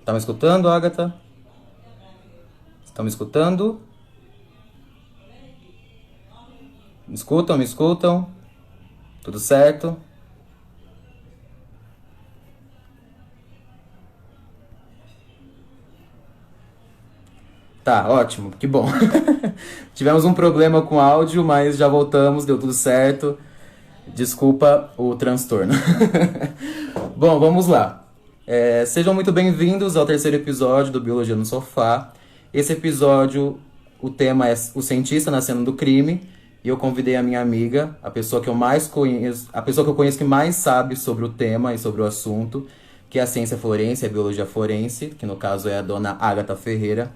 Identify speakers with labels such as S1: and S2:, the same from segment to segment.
S1: Tá me escutando, Agatha? Estão me escutando? Me escutam, me escutam? Tudo certo? Tá, ótimo, que bom. Tivemos um problema com o áudio, mas já voltamos, deu tudo certo. Desculpa o transtorno. Bom, vamos lá. Sejam muito bem-vindos ao terceiro episódio do Biologia no Sofá. Esse episódio, o tema é o cientista na cena do crime. E eu convidei a minha amiga, a pessoa que eu mais conheço, a pessoa que eu conheço que mais sabe sobre o tema e sobre o assunto, que é a ciência forense, a biologia forense, que no caso é a dona Agatha Ferreira,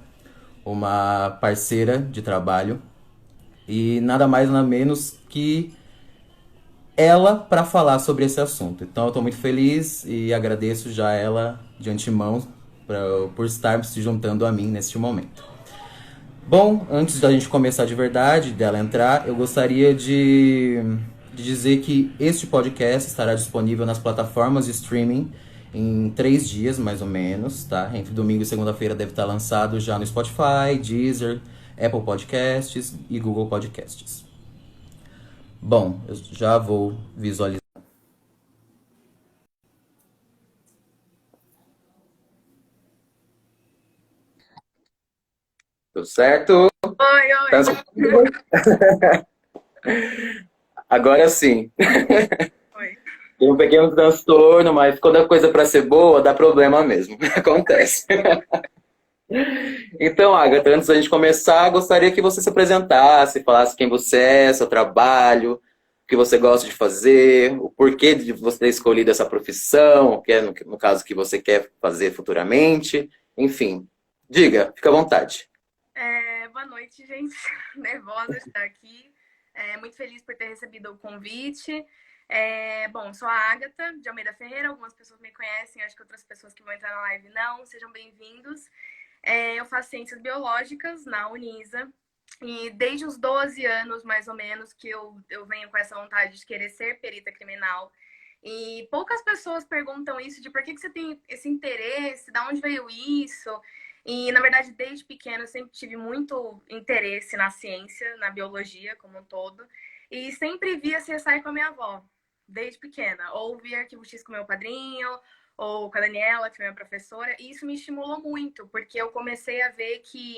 S1: uma parceira de trabalho. E nada mais nada menos que ela para falar sobre esse assunto. Então eu estou muito feliz e agradeço já ela de antemão por estar se juntando a mim neste momento. Bom, antes da gente começar de verdade, dela entrar, eu gostaria de dizer que este podcast estará disponível nas plataformas de streaming em 3 dias, mais ou menos, tá? Entre domingo e segunda-feira deve estar lançado já no Spotify, Deezer, Apple Podcasts e Google Podcasts. Bom, eu já vou visualizar. Tudo certo?
S2: Oi,
S1: Tá
S2: oi.
S1: escutando? Agora sim.
S2: Oi.
S1: Tem um pequeno transtorno, mas quando a coisa para ser boa, dá problema mesmo. Acontece. Então, Agatha, antes da gente começar, gostaria que você se apresentasse, falasse quem você é, seu trabalho, o que você gosta de fazer, o porquê de você ter escolhido essa profissão, que é no caso que você quer fazer futuramente. Enfim, diga, fica à vontade.
S2: Boa noite, gente. Nervosa de estar aqui. Muito feliz por ter recebido o convite. Bom, sou a Agatha de Almeida Ferreira. Algumas pessoas me conhecem, acho que outras pessoas que vão entrar na live não. Sejam bem-vindos. Eu faço ciências biológicas na Unisa. E desde os 12 anos, mais ou menos, que eu venho com essa vontade de querer ser perita criminal. E poucas pessoas perguntam isso, de por que você tem esse interesse, de onde veio isso. E, na verdade, desde pequena eu sempre tive muito interesse na ciência, na biologia como um todo. E sempre via CSI com a minha avó, desde pequena. Ou via Arquivo X com meu padrinho, ou com a Daniela, que foi minha professora. E isso me estimulou muito, porque eu comecei a ver que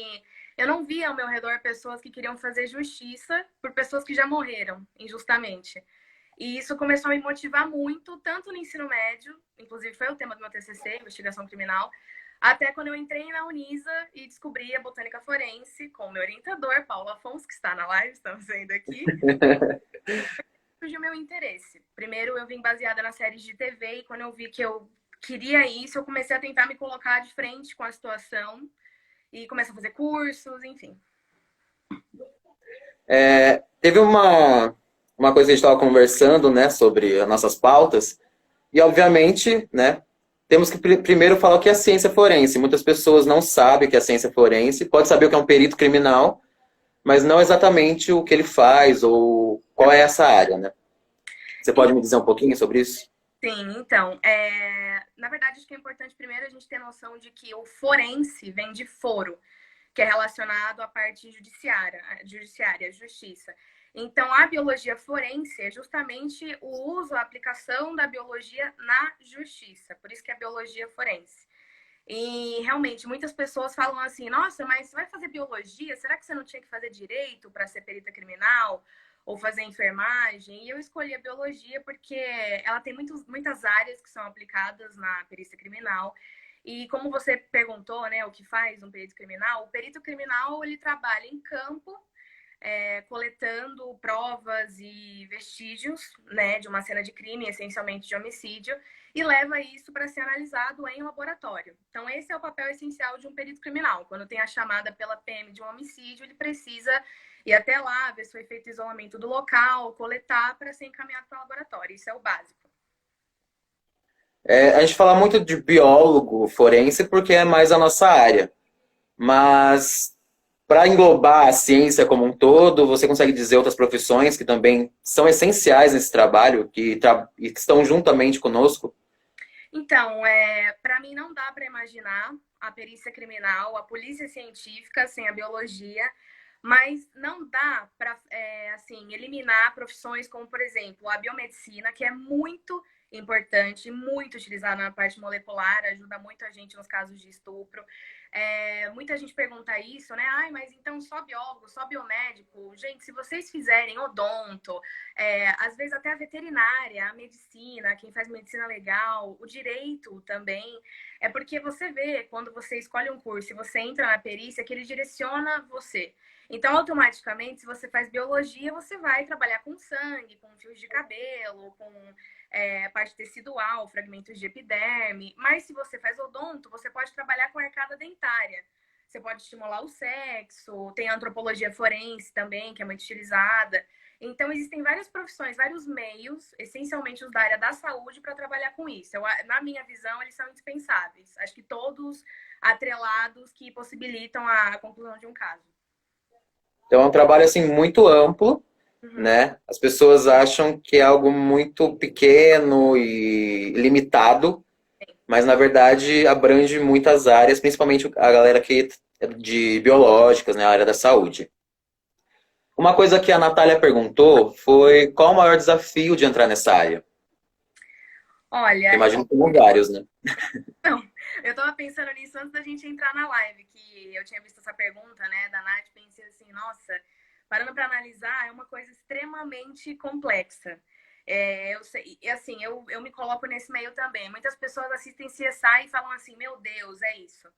S2: eu não via ao meu redor pessoas que queriam fazer justiça por pessoas que já morreram injustamente. E isso começou a me motivar muito, tanto no ensino médio, inclusive foi o tema do meu TCC, investigação criminal, até quando eu entrei na Unisa e descobri a botânica forense com o meu orientador, Paulo Afonso, que está na live, estamos vendo aqui, surgiu o meu interesse. Primeiro eu vim baseada nas séries de TV e quando eu vi que eu queria isso, eu comecei a tentar me colocar de frente com a situação e comecei a fazer cursos, enfim.
S1: Teve uma coisa que a gente estava conversando, né, sobre as nossas pautas, e obviamente, né, temos que primeiro falar o que é ciência forense. Muitas pessoas não sabem o que é ciência forense, pode saber o que é um perito criminal, mas não exatamente o que ele faz ou qual é essa área, né? Você pode me dizer um pouquinho sobre isso?
S2: Sim, então, na verdade, acho que é importante primeiro a gente ter noção de que o forense vem de foro, que é relacionado à parte judiciária, justiça. Então, a biologia forense é justamente o uso, a aplicação da biologia na justiça, por isso que é a biologia forense. E realmente, muitas pessoas falam assim: nossa, mas você vai fazer biologia? Será que você não tinha que fazer direito para ser perita criminal? Ou fazer enfermagem? E eu escolhi a biologia porque ela tem muitas áreas que são aplicadas na perícia criminal. E como você perguntou, né, o que faz um perito criminal? O perito criminal, ele trabalha em campo, coletando provas e vestígios, né, de uma cena de crime, essencialmente de homicídio, e leva isso para ser analisado em laboratório. Então, esse é o papel essencial de um perito criminal. Quando tem a chamada pela PM de um homicídio, ele precisa ir até lá, ver se foi feito isolamento do local, coletar para ser encaminhado para o laboratório. Isso é o básico.
S1: A gente fala muito de biólogo forense porque é mais a nossa área, mas para englobar a ciência como um todo, você consegue dizer outras profissões que também são essenciais nesse trabalho, e que estão juntamente conosco?
S2: Então, para mim não dá para imaginar a perícia criminal, a polícia científica sem a biologia, mas não dá para assim, eliminar profissões como, por exemplo, a biomedicina, que é muito importante, muito utilizada na parte molecular, ajuda muito a gente nos casos de estupro. Muita gente pergunta isso, né? Ai, mas então só biólogo, só biomédico? Gente, se vocês fizerem odonto, às vezes até a veterinária, a medicina, quem faz medicina legal, o direito também, é porque você vê, quando você escolhe um curso e você entra na perícia, que ele direciona você. Então, automaticamente, se você faz biologia, você vai trabalhar com sangue, com fios de cabelo, com parte tecidual, fragmentos de epiderme. Mas se você faz odonto, você pode trabalhar com arcada dentária. Você pode estimular o sexo, tem a antropologia forense também, que é muito utilizada. Então, existem várias profissões, vários meios, essencialmente os da área da saúde, para trabalhar com isso. Na minha visão, eles são indispensáveis. Acho que todos atrelados que possibilitam a conclusão de um caso.
S3: Então é um trabalho assim muito amplo,
S2: Uhum.
S3: né? As pessoas acham que é algo muito pequeno e limitado, mas na verdade abrange muitas áreas, principalmente a galera que é de biológicas, né, a área da saúde. Uma coisa que a Natália perguntou foi qual o maior desafio de entrar nessa área? Que
S2: Olha,
S3: imagino que são vários, né?
S2: não, eu tava pensando nisso antes da gente entrar na live, que eu tinha visto essa pergunta, né, da Nath, pensei assim, nossa, parando para analisar, é uma coisa extremamente complexa. Eu sei, e assim, eu me coloco nesse meio também. Muitas pessoas assistem CSI e falam assim, meu Deus, é isso.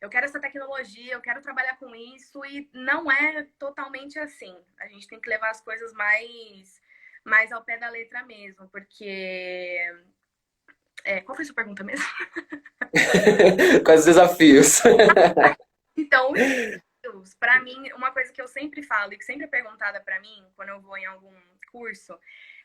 S2: Eu quero essa tecnologia, eu quero trabalhar com isso, e não é totalmente assim. A gente tem que levar as coisas mais ao pé da letra mesmo, porque... qual foi a sua pergunta mesmo?
S3: Quais os desafios?
S2: Então, para mim, uma coisa que eu sempre falo e que sempre é perguntada para mim quando eu vou em algum curso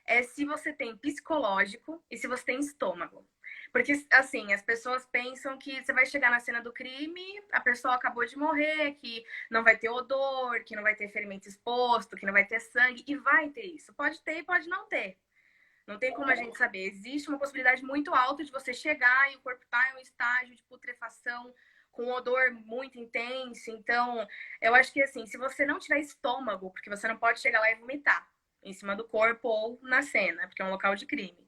S2: é se você tem psicológico e se você tem estômago. Porque, assim, as pessoas pensam que você vai chegar na cena do crime, a pessoa acabou de morrer, que não vai ter odor, que não vai ter ferimento exposto, que não vai ter sangue, e vai ter isso. Pode ter e pode não ter. Não tem como a gente saber. Existe uma possibilidade muito alta de você chegar e o corpo estar em um estágio de putrefação com um odor muito intenso. Então, eu acho que assim, se você não tiver estômago, porque você não pode chegar lá e vomitar em cima do corpo ou na cena, porque é um local de crime.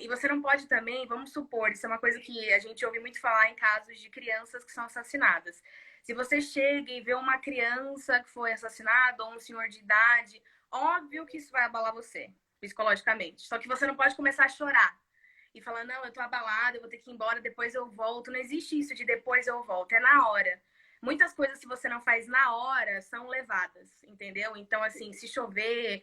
S2: E você não pode também, vamos supor, isso é uma coisa que a gente ouve muito falar em casos de crianças que são assassinadas. Se você chega e vê uma criança que foi assassinada ou um senhor de idade, óbvio que isso vai abalar você psicologicamente. Só que você não pode começar a chorar e falar, não, eu tô abalada, eu vou ter que ir embora, depois eu volto. Não existe isso de depois eu volto, é na hora. Muitas coisas, se você não faz na hora, são levadas, entendeu? Então, assim, se chover,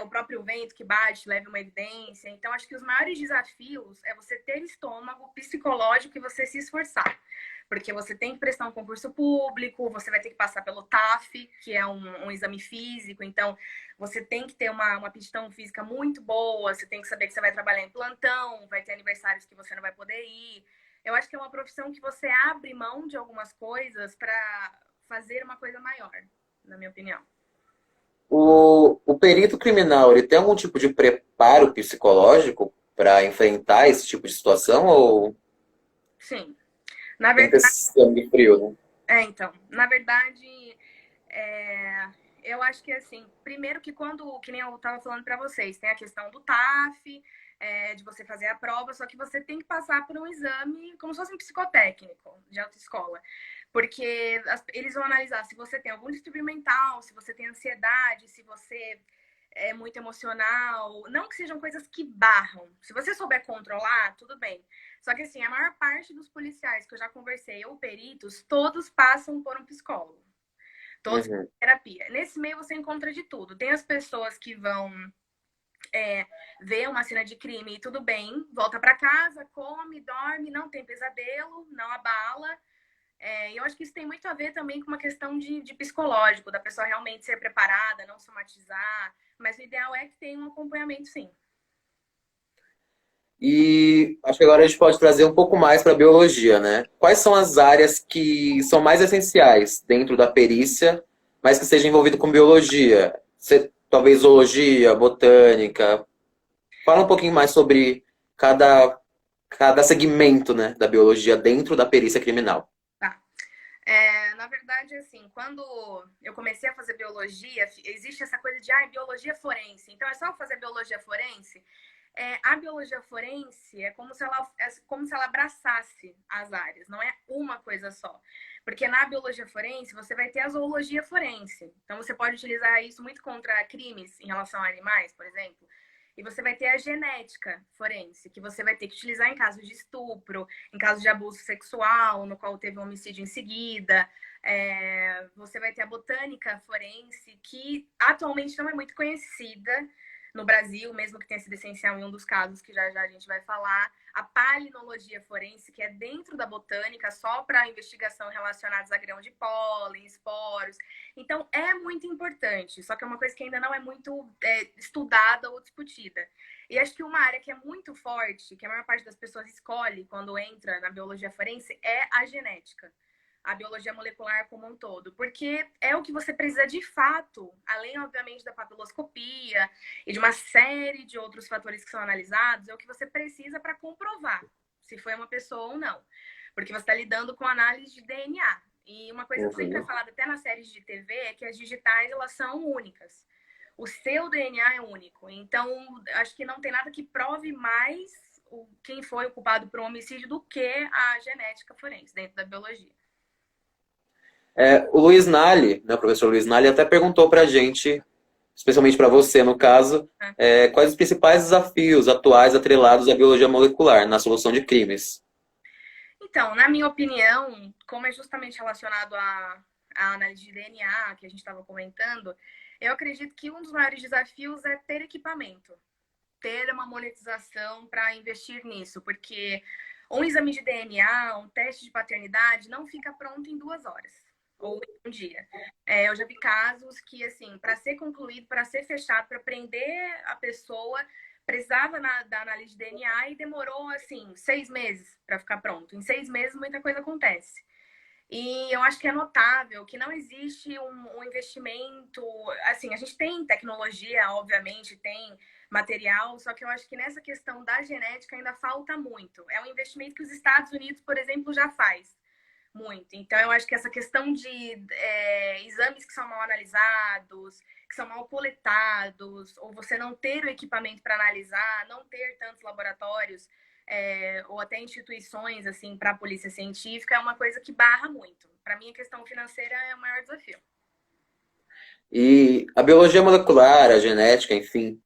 S2: o próprio vento que bate leva uma evidência. Então, acho que os maiores desafios é você ter estômago psicológico e você se esforçar. Porque você tem que prestar um concurso público, você vai ter que passar pelo TAF, que é um exame físico. Então, você tem que ter uma aptidão física muito boa, você tem que saber que você vai trabalhar em plantão, vai ter aniversários que você não vai poder ir. Eu acho que é uma profissão que você abre mão de algumas coisas para fazer uma coisa maior, na minha opinião.
S3: O perito criminal, ele tem algum tipo de preparo psicológico para enfrentar esse tipo de situação ou
S2: Sim. Na
S3: tem que ter
S2: verdade,
S3: sangue frio, né?
S2: então, na verdade, eu acho que assim, primeiro que nem eu estava falando para vocês, tem a questão do TAF, de você fazer a prova, só que você tem que passar por um exame como se fosse um psicotécnico de autoescola. Porque eles vão analisar se você tem algum distúrbio mental, se você tem ansiedade, se você é muito emocional. Não que sejam coisas que barram. Se você souber controlar, tudo bem. Só que assim, a maior parte dos policiais que eu já conversei, ou peritos, todos passam por um psicólogo. Todos
S3: Uhum.
S2: terapia. Nesse meio você encontra de tudo. Tem as pessoas que vão ver uma cena de crime e tudo bem, volta para casa, come, dorme, não tem pesadelo, não abala. Eu acho que isso tem muito a ver também com uma questão de psicológico, da pessoa realmente ser preparada, não somatizar. Mas o ideal é que tenha um acompanhamento, sim.
S3: E acho que agora a gente pode trazer um pouco mais para a biologia, né? Quais são as áreas que são mais essenciais dentro da perícia, mas que seja envolvido com biologia? Talvez zoologia, botânica. Fala um pouquinho mais sobre cada cada segmento, né, da biologia dentro da perícia criminal.
S2: Tá. Na verdade, assim, quando eu comecei a fazer biologia, existe essa coisa de biologia forense. Então, é só fazer biologia forense? A biologia forense é como se ela abraçasse as áreas, não é uma coisa só. Porque na biologia forense, você vai ter a zoologia forense. Então, você pode utilizar isso muito contra crimes em relação a animais, por exemplo. E você vai ter a genética forense, que você vai ter que utilizar em casos de estupro, em casos de abuso sexual, no qual teve um homicídio em seguida. Você vai ter a botânica forense, que atualmente não é muito conhecida no Brasil, mesmo que tenha sido essencial em um dos casos que já já a gente vai falar. A palinologia forense, que é dentro da botânica, só para investigação relacionadas a grão de pólen, esporos. Então, é muito importante, só que é uma coisa que ainda não é muito estudada ou discutida. E acho que uma área que é muito forte, que a maior parte das pessoas escolhe quando entra na biologia forense, é a genética. A biologia molecular como um todo. Porque é o que você precisa de fato, além, obviamente, da papiloscopia e de uma série de outros fatores que são analisados, é o que você precisa para comprovar se foi uma pessoa ou não. Porque você está lidando com análise de DNA. E uma coisa que sempre é falada até nas séries de TV é que as digitais, elas são únicas. O seu DNA é único. Então, acho que não tem nada que prove mais quem foi o culpado por um homicídio do que a genética forense dentro da biologia.
S3: O Luiz Nali, né, o professor Luiz Nali, até perguntou para a gente, especialmente para você no caso, quais os principais desafios atuais atrelados à biologia molecular na solução de crimes.
S2: Então, na minha opinião, como é justamente relacionado à análise de DNA que a gente estava comentando, eu acredito que um dos maiores desafios é ter equipamento, ter uma monetização para investir nisso, porque um exame de DNA, um teste de paternidade, não fica pronto em 2 horas ou em um dia. Eu já vi casos que, assim, para ser concluído, para ser fechado, para prender a pessoa, precisava da análise de DNA e demorou, assim, 6 meses para ficar pronto. Em 6 meses, muita coisa acontece. E eu acho que é notável que não existe um investimento. Assim, a gente tem tecnologia, obviamente, tem material, só que eu acho que nessa questão da genética ainda falta muito. É um investimento que os Estados Unidos, por exemplo, já faz muito. Então, eu acho que essa questão de exames que são mal analisados, que são mal coletados, ou você não ter o equipamento para analisar, não ter tantos laboratórios, ou até instituições assim para a polícia científica, é uma coisa que barra muito. Para mim, a questão financeira é o maior desafio.
S3: E a biologia molecular, a genética, enfim,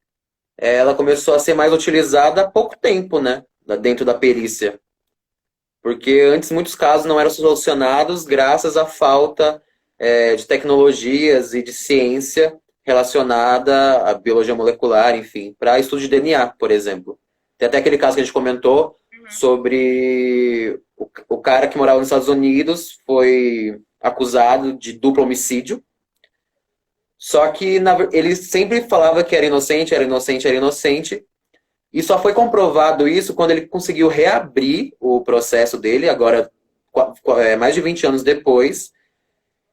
S3: ela começou a ser mais utilizada há pouco tempo, né, dentro da perícia. Porque antes muitos casos não eram solucionados graças à falta de tecnologias e de ciência relacionada à biologia molecular, enfim, para estudo de DNA, por exemplo. Tem até aquele caso que a gente comentou sobre o cara que morava nos Estados Unidos foi acusado de duplo homicídio. Só que ele sempre falava que era inocente, era inocente, era inocente. E só foi comprovado isso quando ele conseguiu reabrir o processo dele, agora mais de 20 anos depois,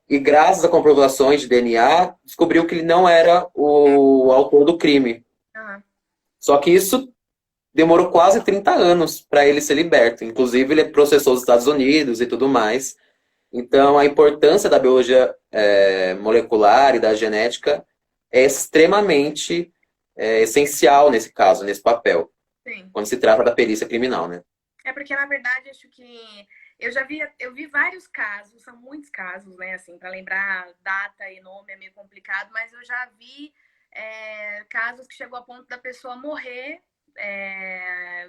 S3: e graças a comprovações de DNA, descobriu que ele não era o autor do crime. Só que isso demorou quase 30 anos para ele ser liberto. Inclusive, ele processou os Estados Unidos e tudo mais. Então, a importância da biologia molecular e da genética é extremamente essencial nesse caso, nesse papel.
S2: Sim.
S3: Quando se trata da perícia criminal, né?
S2: É porque, na verdade, acho que eu vi vários casos, são muitos casos, né? Assim, para lembrar data e nome é meio complicado, mas eu já vi casos que chegou a ponto da pessoa morrer,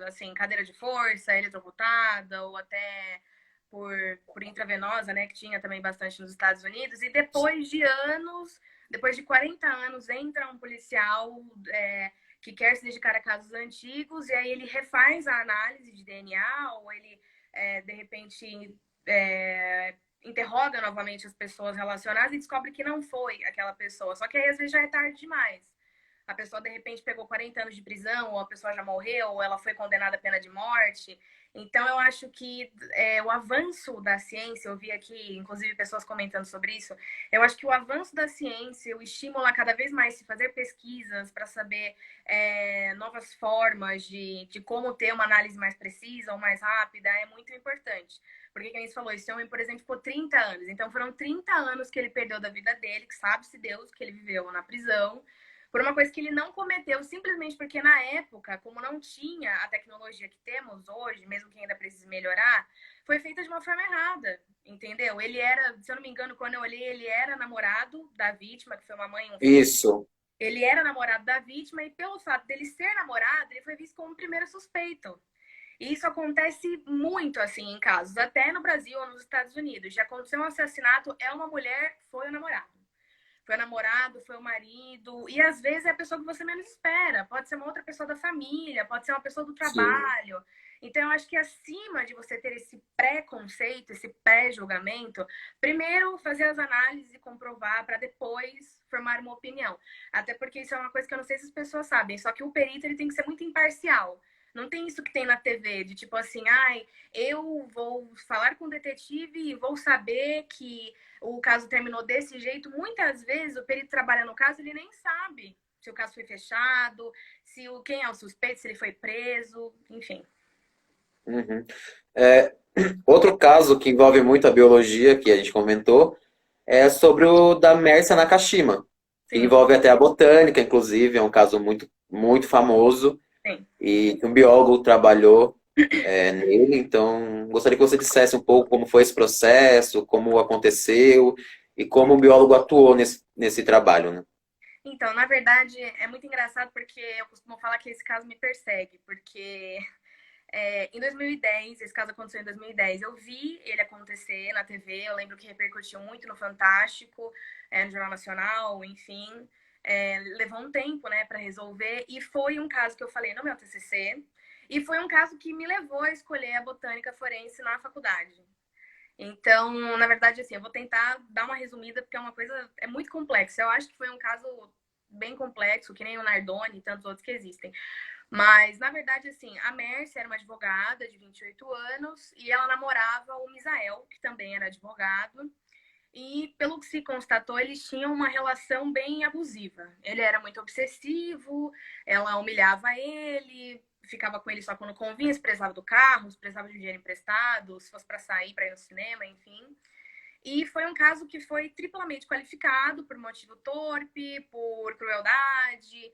S2: assim, cadeira de força, eletrocutada, ou até por intravenosa, né? Que tinha também bastante nos Estados Unidos. E depois de anos, depois de 40 anos, entra um policial que quer se dedicar a casos antigos, e aí ele refaz a análise de DNA, ou ele, de repente, interroga novamente as pessoas relacionadas e descobre que não foi aquela pessoa. Só que aí, às vezes, já é tarde demais. a pessoa de repente pegou 40 anos de prisão, ou a pessoa já morreu, ou ela foi condenada à pena de morte. Então, eu acho que o avanço da ciência, eu vi aqui, inclusive, pessoas comentando sobre isso, eu acho que o avanço da ciência, o estímulo a cada vez mais se fazer pesquisas para saber novas formas de como ter uma análise mais precisa ou mais rápida é muito importante. Porque, como você falou, esse homem, por exemplo, ficou 30 anos. Então, foram 30 anos que ele perdeu da vida dele, que sabe-se Deus que ele viveu na prisão, por uma coisa que ele não cometeu, simplesmente porque na época, como não tinha a tecnologia que temos hoje, mesmo que ainda precise melhorar, foi feita de uma forma errada, entendeu? Ele era, se eu não me engano, quando eu olhei, ele era namorado da vítima, que foi uma mãe e um filho.
S3: Isso.
S2: Ele era namorado da vítima e pelo fato dele ser namorado, ele foi visto como o primeiro suspeito. E isso acontece muito, assim, em casos, até no Brasil ou nos Estados Unidos. Já aconteceu um assassinato, é uma mulher, foi o namorado. Foi o namorado, foi o marido. E às vezes é a pessoa que você menos espera. Pode ser uma outra pessoa da família, pode ser uma pessoa do trabalho. Sim. Então, eu acho que acima de você ter esse pré-conceito, esse pré-julgamento, primeiro fazer as análises e comprovar para depois formar uma opinião. Até porque isso é uma coisa que eu não sei se as pessoas sabem. Só que o perito ele tem que ser muito imparcial. Não tem isso que tem na TV, de tipo assim, ai, eu vou falar com o detetive e vou saber que o caso terminou desse jeito. Muitas vezes o perito trabalha no caso, ele nem sabe se o caso foi fechado, quem é o suspeito, se ele foi preso, enfim.
S3: Uhum. Outro caso que envolve muito a biologia, que a gente comentou, é sobre o da Mércia Nakashima, que
S2: Sim,
S3: envolve até a botânica, inclusive, é um caso muito, muito famoso,
S2: sim.
S3: e que um biólogo trabalhou nele, então gostaria que você dissesse um pouco como foi esse processo, como aconteceu, e como o biólogo atuou nesse trabalho, né?
S2: Então, na verdade, é muito engraçado porque eu costumo falar que esse caso me persegue, porque em 2010, esse caso aconteceu em 2010, eu vi ele acontecer na TV, eu lembro que repercutiu muito no Fantástico, no Jornal Nacional, enfim. Levou um tempo, né, para resolver, e foi um caso que eu falei no meu TCC, e foi um caso que me levou a escolher a botânica forense na faculdade. Então, na verdade, assim, eu vou tentar dar uma resumida, porque é uma coisa, é muito complexa. Eu acho que foi um caso bem complexo, que nem o Nardoni e tantos outros que existem. Mas, na verdade, assim, a Mércia era uma advogada de 28 anos e ela namorava o Misael, que também era advogado. E, pelo que se constatou, eles tinham uma relação bem abusiva. Ele era muito obsessivo, ela humilhava ele, ficava com ele só quando convinha, se precisava do carro, se precisava de dinheiro emprestado, se fosse para sair, para ir no cinema, enfim. E foi um caso que foi triplamente qualificado por motivo torpe, por crueldade,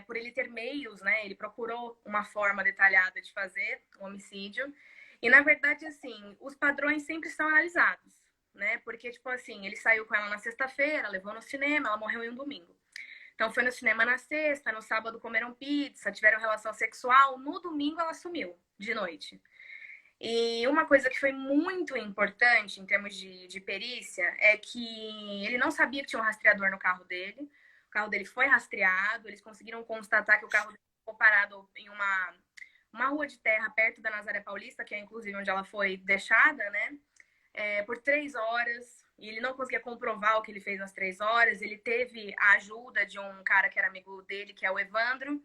S2: por ele ter meios, né? Ele procurou uma forma detalhada de fazer o homicídio. E, na verdade, assim, os padrões sempre são analisados, né? Porque, tipo assim, ele saiu com ela na sexta-feira, levou no cinema, ela morreu em um domingo. Então, foi no cinema na sexta, no sábado comeram pizza, tiveram relação sexual, no domingo ela sumiu, de noite. E uma coisa que foi muito importante em termos de perícia é que ele não sabia que tinha um rastreador no carro dele. O carro dele foi rastreado, eles conseguiram constatar que o carro dele ficou parado em uma rua de terra perto da Nazaré Paulista, que é inclusive onde ela foi deixada, né? Por 3 horas. E ele não conseguia comprovar o que ele fez nas 3 horas. Ele teve a ajuda de um cara que era amigo dele, que é o Evandro.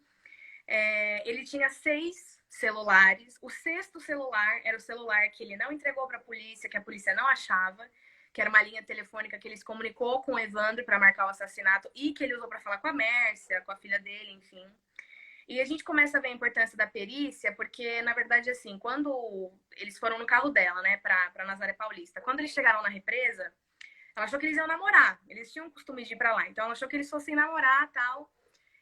S2: Ele tinha 6 celulares. O sexto celular era o celular que ele não entregou para a polícia, que a polícia não achava, que era uma linha telefônica que ele se comunicou com o Evandro para marcar o assassinato e que ele usou para falar com a Mércia, com a filha dele, enfim. E a gente começa a ver a importância da perícia, porque, na verdade, assim, quando eles foram no carro dela, né, para Nazaré Paulista, quando eles chegaram na represa, ela achou que eles iam namorar. Eles tinham o costume de ir para lá. Então, ela achou que eles fossem namorar e tal.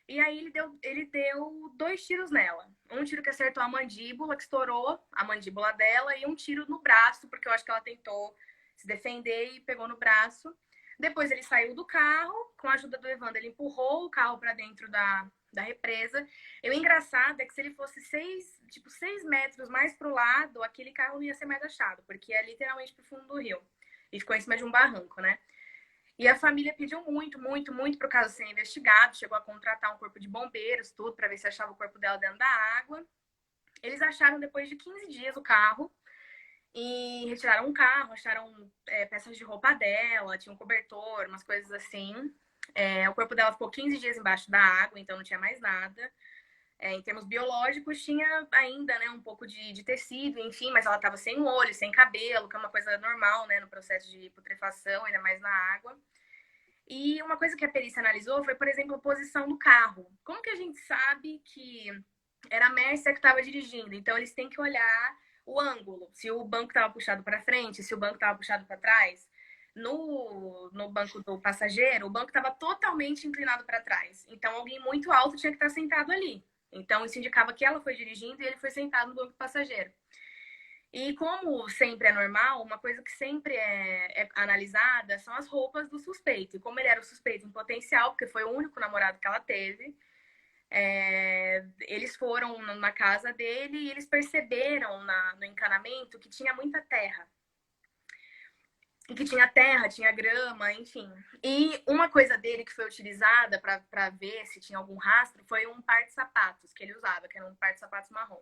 S2: E aí ele deu 2 tiros nela. Um tiro que acertou a mandíbula, que estourou a mandíbula dela, e um tiro no braço, porque eu acho que ela tentou se defender e pegou no braço. Depois ele saiu do carro, com a ajuda do Evandro, ele empurrou o carro para dentro da represa. E o engraçado é que se ele fosse 6 metros mais pro lado, aquele carro não ia ser mais achado, porque é literalmente pro fundo do rio. E ficou em cima de um barranco, né? E a família pediu muito, muito, muito para o caso ser investigado. Chegou a contratar um corpo de bombeiros, tudo, para ver se achava o corpo dela dentro da água. Eles acharam depois de 15 dias o carro e retiraram um carro, acharam peças de roupa dela, tinha um cobertor, umas coisas assim. O corpo dela ficou 15 dias embaixo da água, então não tinha mais nada. Em termos biológicos, tinha ainda, né, um pouco de tecido, enfim, mas ela estava sem olho, sem cabelo, que é uma coisa normal, né, no processo de putrefação, ainda mais na água. E uma coisa que a perícia analisou foi, por exemplo, a posição do carro. Como que a gente sabe que era a Mércia que estava dirigindo? Então, eles têm que olhar o ângulo, se o banco estava puxado para frente, se o banco estava puxado para trás. No banco do passageiro, o banco estava totalmente inclinado para trás. Então, alguém muito alto tinha que estar sentado ali. Então, isso indicava que ela foi dirigindo e ele foi sentado no banco do passageiro. E como sempre é normal, uma coisa que sempre é analisada são as roupas do suspeito. E como ele era o suspeito em potencial, porque foi o único namorado que ela teve, eles foram na casa dele e eles perceberam no encanamento que tinha muita terra. E que tinha terra, tinha grama, enfim. E uma coisa dele que foi utilizada para ver se tinha algum rastro foi um par de sapatos que ele usava, que era um par de sapatos marrom.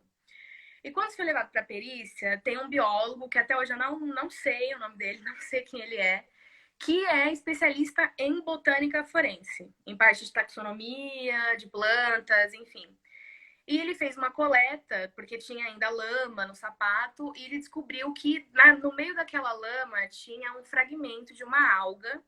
S2: E quando foi levado para a perícia, tem um biólogo, que até hoje eu não sei o nome dele, não sei quem ele é, que é especialista em botânica forense, em parte de taxonomia, de plantas, enfim. E ele fez uma coleta, porque tinha ainda lama no sapato, e ele descobriu que no meio daquela lama tinha um fragmento de uma alga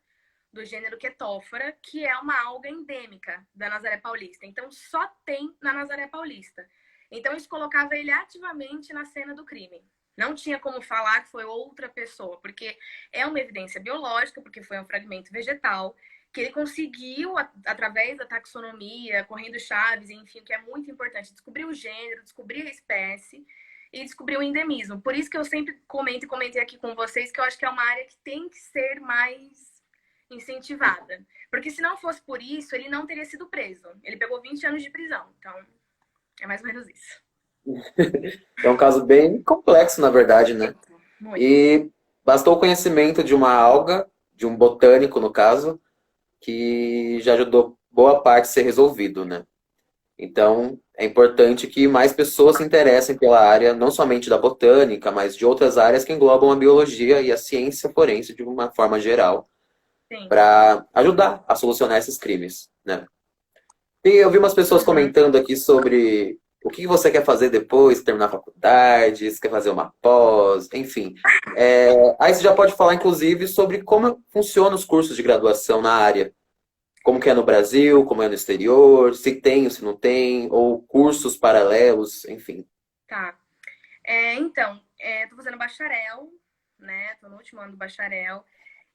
S2: do gênero Quetófora, que é uma alga endêmica da Nazaré Paulista. Então, só tem na Nazaré Paulista. Então, isso colocava ele ativamente na cena do crime. Não tinha como falar que foi outra pessoa, porque é uma evidência biológica, porque foi um fragmento vegetal, que ele conseguiu, através da taxonomia, correndo chaves, enfim, que é muito importante, descobrir o gênero, descobrir a espécie e descobrir o endemismo. Por isso que eu sempre comento e comentei aqui com vocês que eu acho que é uma área que tem que ser mais incentivada. Porque se não fosse por isso, ele não teria sido preso. Ele pegou 20 anos de prisão. Então, é mais ou menos isso.
S3: É um caso bem complexo, na verdade, né?
S2: Muito.
S3: E bastou o conhecimento de uma alga, de um botânico, no caso, que já ajudou boa parte a ser resolvido, né? Então, é importante que mais pessoas se interessem pela área, não somente da botânica, mas de outras áreas que englobam a biologia e a ciência forense de uma forma geral,
S2: Sim.
S3: para ajudar a solucionar esses crimes, né? E eu vi umas pessoas comentando aqui sobre o que você quer fazer depois, terminar a faculdade, se quer fazer uma pós, enfim. Aí você já pode falar, inclusive, sobre como funcionam os cursos de graduação na área. Como que é no Brasil, como é no exterior, se tem ou se não tem, ou cursos paralelos, enfim.
S2: Tá. Então, tô fazendo bacharel, né? Tô no último ano do bacharel.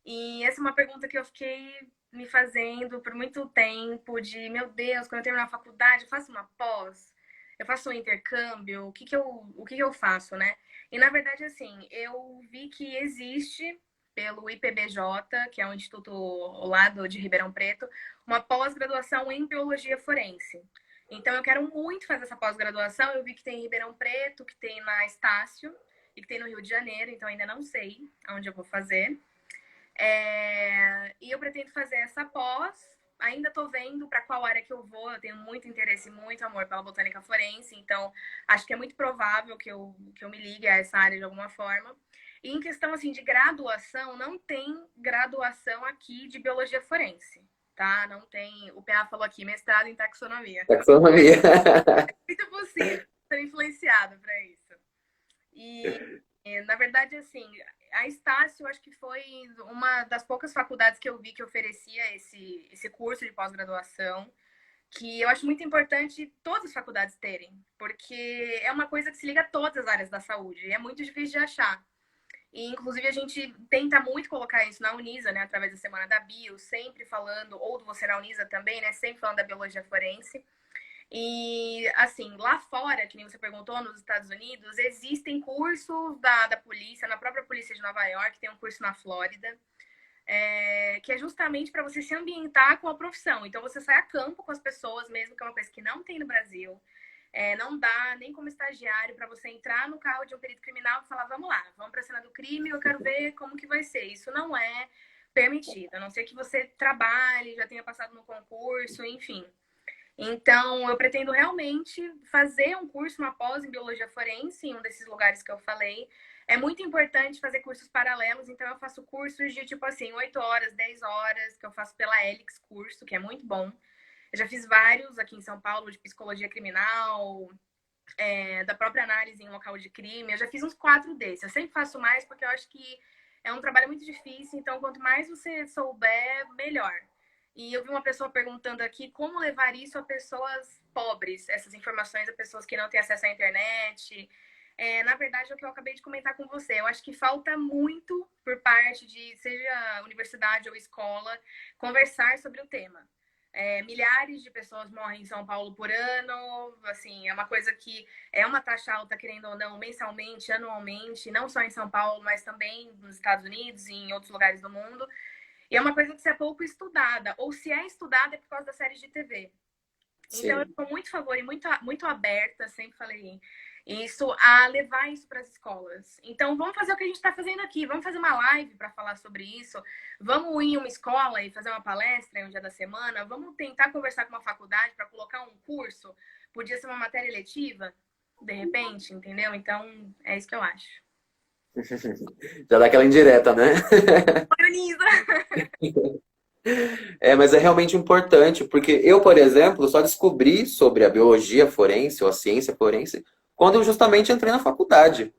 S2: E essa é uma pergunta que eu fiquei me fazendo por muito tempo, de, meu Deus, quando eu terminar a faculdade, eu faço uma pós, eu faço um intercâmbio, o que que eu faço, né? E, na verdade, assim, eu vi que existe, pelo IPBJ, que é um instituto ao lado de Ribeirão Preto, uma pós-graduação em biologia forense. Então, eu quero muito fazer essa pós-graduação. Eu vi que tem em Ribeirão Preto, que tem na Estácio e que tem no Rio de Janeiro, então ainda não sei onde eu vou fazer. E eu pretendo fazer essa pós. Ainda estou vendo para qual área que eu vou. Eu tenho muito interesse e muito amor pela botânica forense, então acho que é muito provável que eu me ligue a essa área de alguma forma. E em questão assim de graduação, não tem graduação aqui de biologia forense, tá? Não tem. O PA falou aqui, mestrado em taxonomia.
S3: Taxonomia.
S2: É muito possível ser influenciado para isso. Na verdade, assim, a Estácio, acho que foi uma das poucas faculdades que eu vi que oferecia esse curso de pós-graduação, que eu acho muito importante todas as faculdades terem, porque é uma coisa que se liga a todas as áreas da saúde, e é muito difícil de achar. E, inclusive, a gente tenta muito colocar isso na Unisa, né, através da Semana da Bio, sempre falando, ou do Você na Unisa também, né, sempre falando da biologia forense. E, assim, lá fora, que nem você perguntou, nos Estados Unidos, existem cursos da polícia, na própria polícia de Nova York, tem um curso na Flórida, que é justamente para você se ambientar com a profissão. Então, você sai a campo com as pessoas, mesmo que é uma coisa que não tem no Brasil. Não dá nem como estagiário para você entrar no carro de um perito criminal e falar, vamos lá, vamos para a cena do crime, eu quero ver como que vai ser. Isso não é permitido, a não ser que você trabalhe, já tenha passado no concurso, enfim. Então, eu pretendo realmente fazer um curso, uma pós em biologia forense, em um desses lugares que eu falei, é muito importante fazer cursos paralelos, então eu faço cursos de tipo assim, 8 horas, 10 horas, que eu faço pela Helix Curso, que é muito bom. Eu já fiz vários aqui em São Paulo, de psicologia criminal, da própria análise em local de crime. Eu já fiz uns 4 desses. Eu sempre faço mais porque eu acho que é um trabalho muito difícil, então quanto mais você souber, melhor. E eu vi uma pessoa perguntando aqui como levar isso a pessoas pobres, essas informações a pessoas que não têm acesso à internet. Na verdade, é o que eu acabei de comentar com você. Eu acho que falta muito por parte de, seja universidade ou escola, conversar sobre o tema. Milhares de pessoas morrem em São Paulo por ano, assim, é uma coisa que é uma taxa alta, querendo ou não, mensalmente, anualmente, não só em São Paulo, mas também nos Estados Unidos e em outros lugares do mundo. E é uma coisa que se é pouco estudada, ou se é estudada é por causa das séries de TV. Então, eu
S3: Sim.
S2: sou muito a favor e muito aberta, sempre falei isso, a levar isso para as escolas. Então, vamos fazer o que a gente está fazendo aqui. Vamos fazer uma live para falar sobre isso. Vamos ir em uma escola e fazer uma palestra em um dia da semana. Vamos tentar conversar com uma faculdade para colocar um curso. Podia ser uma matéria eletiva, de repente, entendeu? Então, é isso que eu acho.
S3: Já dá aquela indireta, né?
S2: Organiza!
S3: Mas é realmente importante, porque eu, por exemplo, só descobri sobre a biologia forense ou a ciência forense quando eu justamente entrei na faculdade.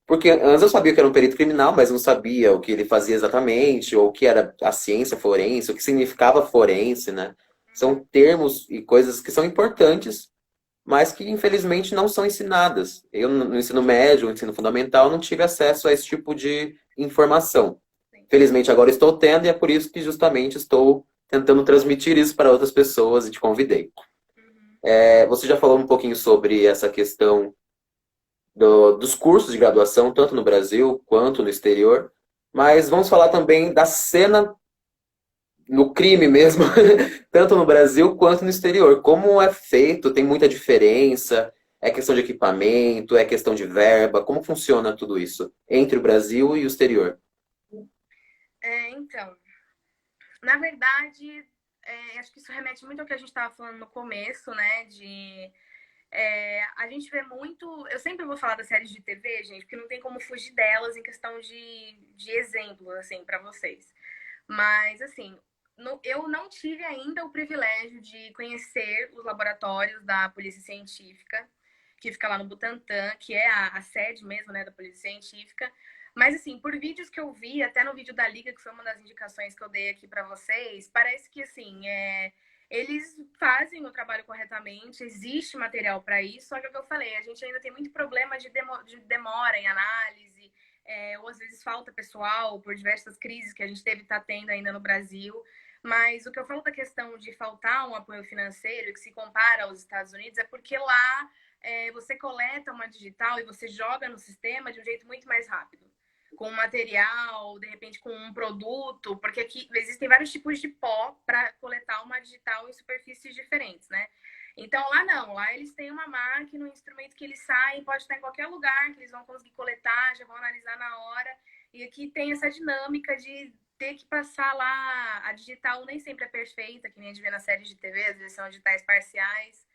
S3: Porque antes eu sabia que era um perito criminal, mas não sabia o que ele fazia exatamente, ou o que era a ciência forense, o que significava forense, né? São termos e coisas que são importantes, mas que infelizmente não são ensinadas. Eu, no ensino médio, no ensino fundamental, não tive acesso a esse tipo de informação. Felizmente agora estou tendo e é por isso que justamente estou tentando transmitir isso para outras pessoas e te convidei. Você já falou um pouquinho sobre essa questão dos cursos de graduação, tanto no Brasil quanto no exterior, mas vamos falar também da cena no crime mesmo, tanto no Brasil quanto no exterior. Como é feito? Tem muita diferença? É questão de equipamento? É questão de verba? Como funciona tudo isso entre o Brasil e o exterior?
S2: Então, na verdade, acho que isso remete muito ao que a gente estava falando no começo, né? A gente vê muito. Eu sempre vou falar das séries de TV, gente, porque não tem como fugir delas em questão de exemplos, assim, para vocês. Mas, assim, eu não tive ainda o privilégio de conhecer os laboratórios da Polícia Científica, que fica lá no Butantã, que é a sede mesmo, né, da Polícia Científica. Mas, assim, por vídeos que eu vi, até no vídeo da Liga, que foi uma das indicações que eu dei aqui para vocês, parece que, assim, eles fazem o trabalho corretamente, existe material para isso, só que é o que eu falei, a gente ainda tem muito problema de demora em análise, ou às vezes falta pessoal por diversas crises que a gente tá tendo ainda no Brasil. Mas o que eu falo da questão de faltar um apoio financeiro que se compara aos Estados Unidos é porque lá você coleta uma digital e você joga no sistema de um jeito muito mais rápido. Com material, de repente com um produto, porque aqui existem vários tipos de pó para coletar uma digital em superfícies diferentes, né? Então lá não, lá eles têm uma máquina, um instrumento que eles saem, pode estar em qualquer lugar, que eles vão conseguir coletar, já vão analisar na hora. E aqui tem essa dinâmica de ter que passar lá, a digital nem sempre é perfeita, que nem a gente vê nas séries de TV, às vezes são digitais parciais.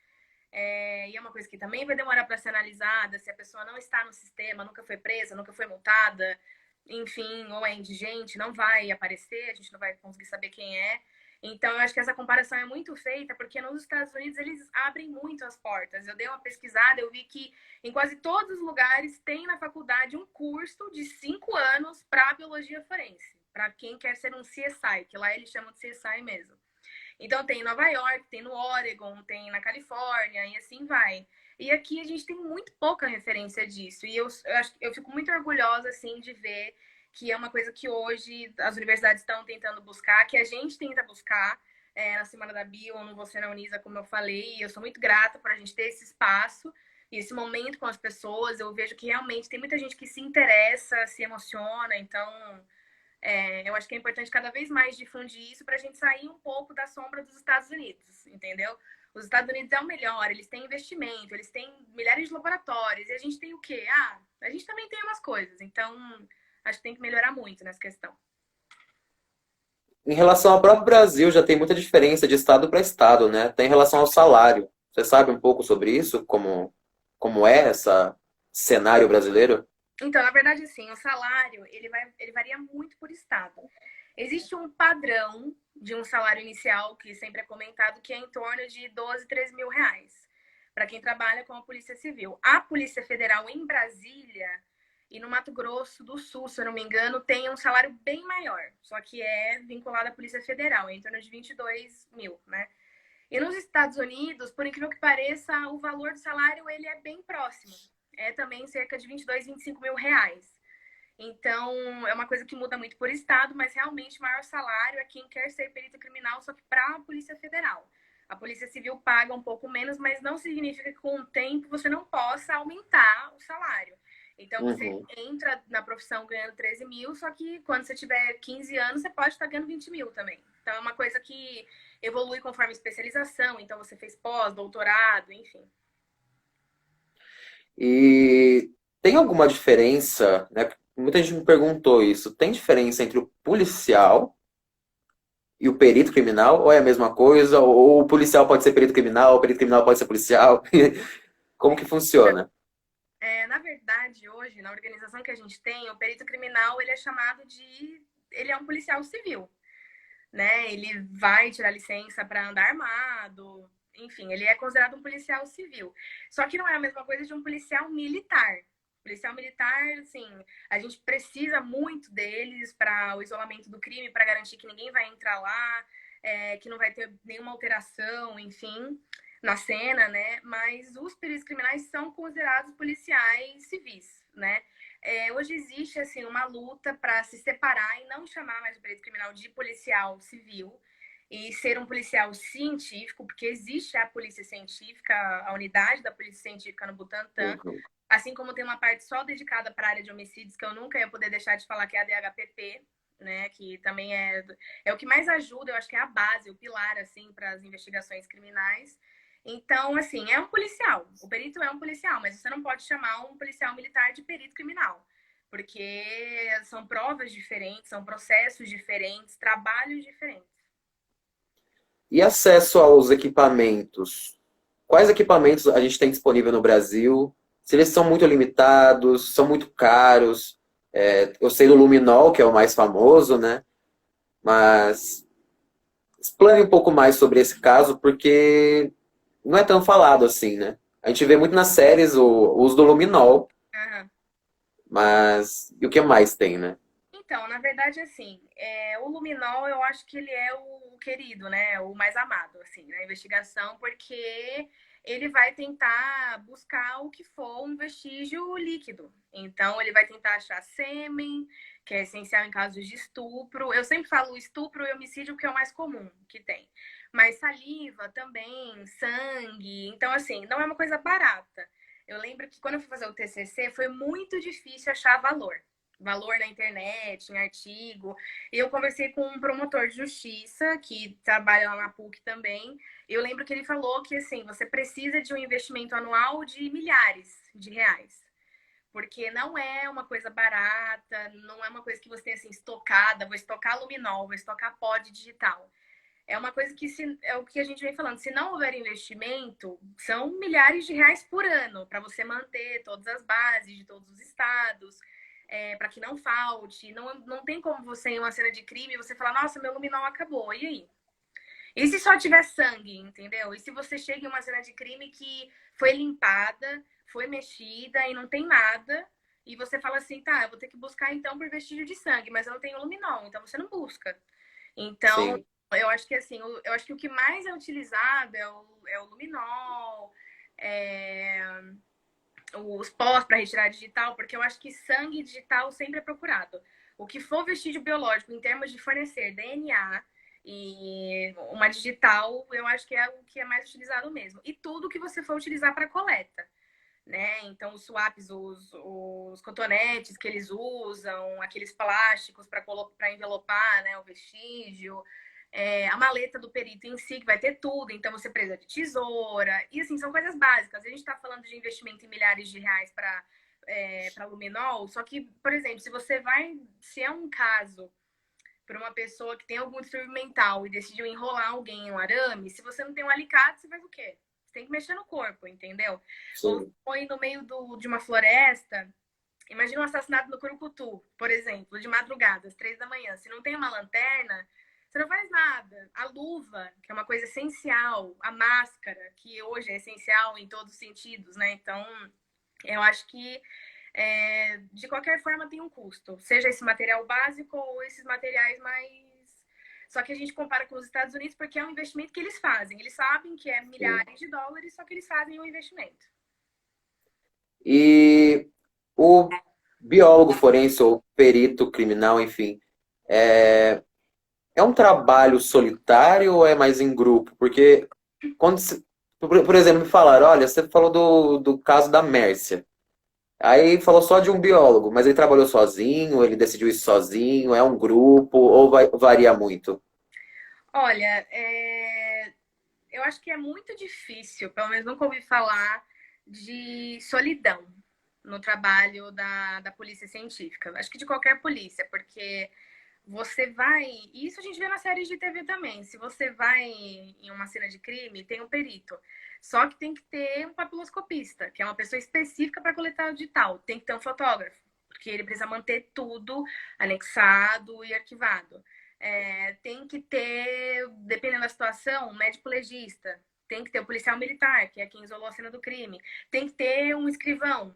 S2: E é uma coisa que também vai demorar para ser analisada, se a pessoa não está no sistema, nunca foi presa, nunca foi multada, enfim, ou é indigente, não vai aparecer, a gente não vai conseguir saber quem é. Então, eu acho que essa comparação é muito feita, porque nos Estados Unidos eles abrem muito as portas. Eu dei uma pesquisada, eu vi que em quase todos os lugares tem na faculdade um curso de 5 anos para biologia forense, para quem quer ser um CSI, que lá eles chamam de CSI mesmo. Então, tem em Nova York, tem no Oregon, tem na Califórnia, e assim vai. E aqui a gente tem muito pouca referência disso. E eu fico muito orgulhosa, assim, de ver que é uma coisa que hoje as universidades estão tentando buscar, que a gente tenta buscar na Semana da Bio, ou no Você na Unisa, como eu falei. E eu sou muito grata por a gente ter esse espaço e esse momento com as pessoas. Eu vejo que realmente tem muita gente que se interessa, se emociona. Então, eu acho que é importante cada vez mais difundir isso para a gente sair um pouco da sombra dos Estados Unidos, entendeu? Os Estados Unidos é o melhor, eles têm investimento, eles têm milhares de laboratórios, e a gente tem o quê? A gente também tem umas coisas, então acho que tem que melhorar muito nessa questão.
S3: Em relação ao próprio Brasil, já tem muita diferença de estado para estado, né? Tem em relação ao salário. Você sabe um pouco sobre isso? Como é esse cenário brasileiro?
S2: Então, na verdade, assim, o salário, ele varia muito por estado. Existe um padrão de um salário inicial, que sempre é comentado, que é em torno de 12, 13 mil reais, para quem trabalha com a Polícia Civil. A Polícia Federal em Brasília e no Mato Grosso do Sul, se eu não me engano, tem um salário bem maior, só que é vinculado à Polícia Federal, é em torno de 22 mil, né? E nos Estados Unidos, por incrível que pareça, o valor do salário ele é bem próximo. É também cerca de 22, 25 mil reais. Então, é uma coisa que muda muito por estado, mas realmente o maior salário é quem quer ser perito criminal, só que para a Polícia Federal. A Polícia Civil paga um pouco menos, mas não significa que com o tempo você não possa aumentar o salário. Então, você
S3: Uhum.
S2: entra na profissão ganhando 13 mil, só que quando você tiver 15 anos, você pode estar ganhando 20 mil também. Então, é uma coisa que evolui conforme especialização. Então, você fez pós, doutorado, enfim.
S3: E tem alguma diferença, né? Muita gente me perguntou isso. Tem diferença entre o policial e o perito criminal? Ou é a mesma coisa? Ou o policial pode ser perito criminal pode ser policial? Como que funciona?
S2: Na verdade, hoje, na organização que a gente tem, o perito criminal, ele é chamado de... Ele é um policial civil, né? Ele vai tirar licença para andar armado, enfim, ele é considerado um policial civil. Só que não é a mesma coisa de um policial militar. Policial militar, assim, a gente precisa muito deles para o isolamento do crime, para garantir que ninguém vai entrar lá, que não vai ter nenhuma alteração, enfim, na cena, né? Mas os peritos criminais são considerados policiais civis, né? Hoje existe assim uma luta para se separar e não chamar mais o perito criminal de policial civil e ser um policial científico, porque existe a polícia científica, a unidade da polícia científica no Butantã,
S3: Uhum.
S2: assim como tem uma parte só dedicada para a área de homicídios, que eu nunca ia poder deixar de falar, que é a DHPP, né, que também é o que mais ajuda, eu acho que é a base, o pilar, assim, para as investigações criminais. Então, assim, é um policial. O perito é um policial, mas você não pode chamar um policial militar de perito criminal, porque são provas diferentes, são processos diferentes, trabalhos diferentes.
S3: E acesso aos equipamentos? Quais equipamentos a gente tem disponível no Brasil? Se eles são muito limitados, são muito caros? Eu sei do Luminol, que é o mais famoso, né? Mas explane um pouco mais sobre esse caso, porque não é tão falado assim, né? A gente vê muito nas séries o uso do luminol,
S2: Aham.
S3: mas e o que mais tem, né?
S2: Então, na verdade, assim, o luminol eu acho que ele é o querido, né? O mais amado, assim, na investigação, porque ele vai tentar buscar o que for um vestígio líquido. Então, ele vai tentar achar sêmen, que é essencial em casos de estupro. Eu sempre falo estupro e homicídio, que é o mais comum que tem. Mas saliva também, sangue. Então, assim, não é uma coisa barata. Eu lembro que quando eu fui fazer o TCC, foi muito difícil achar valor na internet, em artigo. Eu conversei com um promotor de justiça que trabalha lá na PUC também. Eu lembro que ele falou que assim, você precisa de um investimento anual de milhares de reais. Porque não é uma coisa barata, não é uma coisa que você tem assim estocada, vou estocar luminol, vou estocar pó digital. É uma coisa que é o que a gente vem falando. Se não houver investimento, são milhares de reais por ano para você manter todas as bases de todos os estados, para que não falte. Não tem como você, em uma cena de crime, você falar, nossa, meu luminol acabou. E aí? E se só tiver sangue, entendeu? E se você chega em uma cena de crime que foi limpada, foi mexida e não tem nada, e você fala assim, tá, eu vou ter que buscar então por vestígio de sangue, mas eu não tenho luminol, então você não busca. Então,
S3: Sim.
S2: eu acho que assim, eu acho que o que mais é utilizado é o luminol, é, os pós para retirar digital, porque eu acho que sangue digital sempre é procurado. O que for vestígio biológico em termos de fornecer DNA e uma digital, eu acho que é o que é mais utilizado mesmo. E tudo que você for utilizar para coleta, né? Então, os swaps, os cotonetes que eles usam, aqueles plásticos para envelopar, né, o vestígio, a maleta do perito em si, que vai ter tudo, então você precisa de tesoura, e assim, são coisas básicas. A gente está falando de investimento em milhares de reais para luminol, só que, por exemplo, se é um caso para uma pessoa que tem algum distúrbio mental e decidiu enrolar alguém em um arame, se você não tem um alicate, você faz o quê? Você tem que mexer no corpo, entendeu? Ou
S3: Sim.
S2: foi no meio de uma floresta Imagina um assassinato no Curucutu, por exemplo, de madrugada, às 3 da manhã. Se não tem uma lanterna, você não faz nada. A luva, que é uma coisa essencial, a máscara, que hoje é essencial em todos os sentidos, né? Então, eu acho que de qualquer forma tem um custo, seja esse material básico ou esses materiais mais. Só que a gente compara com os Estados Unidos porque é um investimento que eles fazem. Eles sabem que é milhares de dólares, só que eles fazem um investimento.
S3: E o biólogo forense ou perito criminal, enfim, é, é um trabalho solitário ou é mais em grupo? Porque quando, por exemplo, me falaram, olha, você falou do caso da Mércia. Aí falou só de um biólogo, mas ele trabalhou sozinho, ele decidiu isso sozinho, é um grupo, ou varia muito?
S2: Olha, eu acho que é muito difícil, pelo menos nunca ouvi falar de solidão no trabalho da polícia científica. Acho que de qualquer polícia, porque você vai. E isso a gente vê nas séries de TV também. Se você vai em uma cena de crime, tem um perito. Só que tem que ter um papiloscopista, que é uma pessoa específica para coletar o digital. Tem que ter um fotógrafo, porque ele precisa manter tudo anexado e arquivado. Tem que ter, dependendo da situação, um médico legista. Tem que ter o policial militar, que é quem isolou a cena do crime. Tem que ter um escrivão,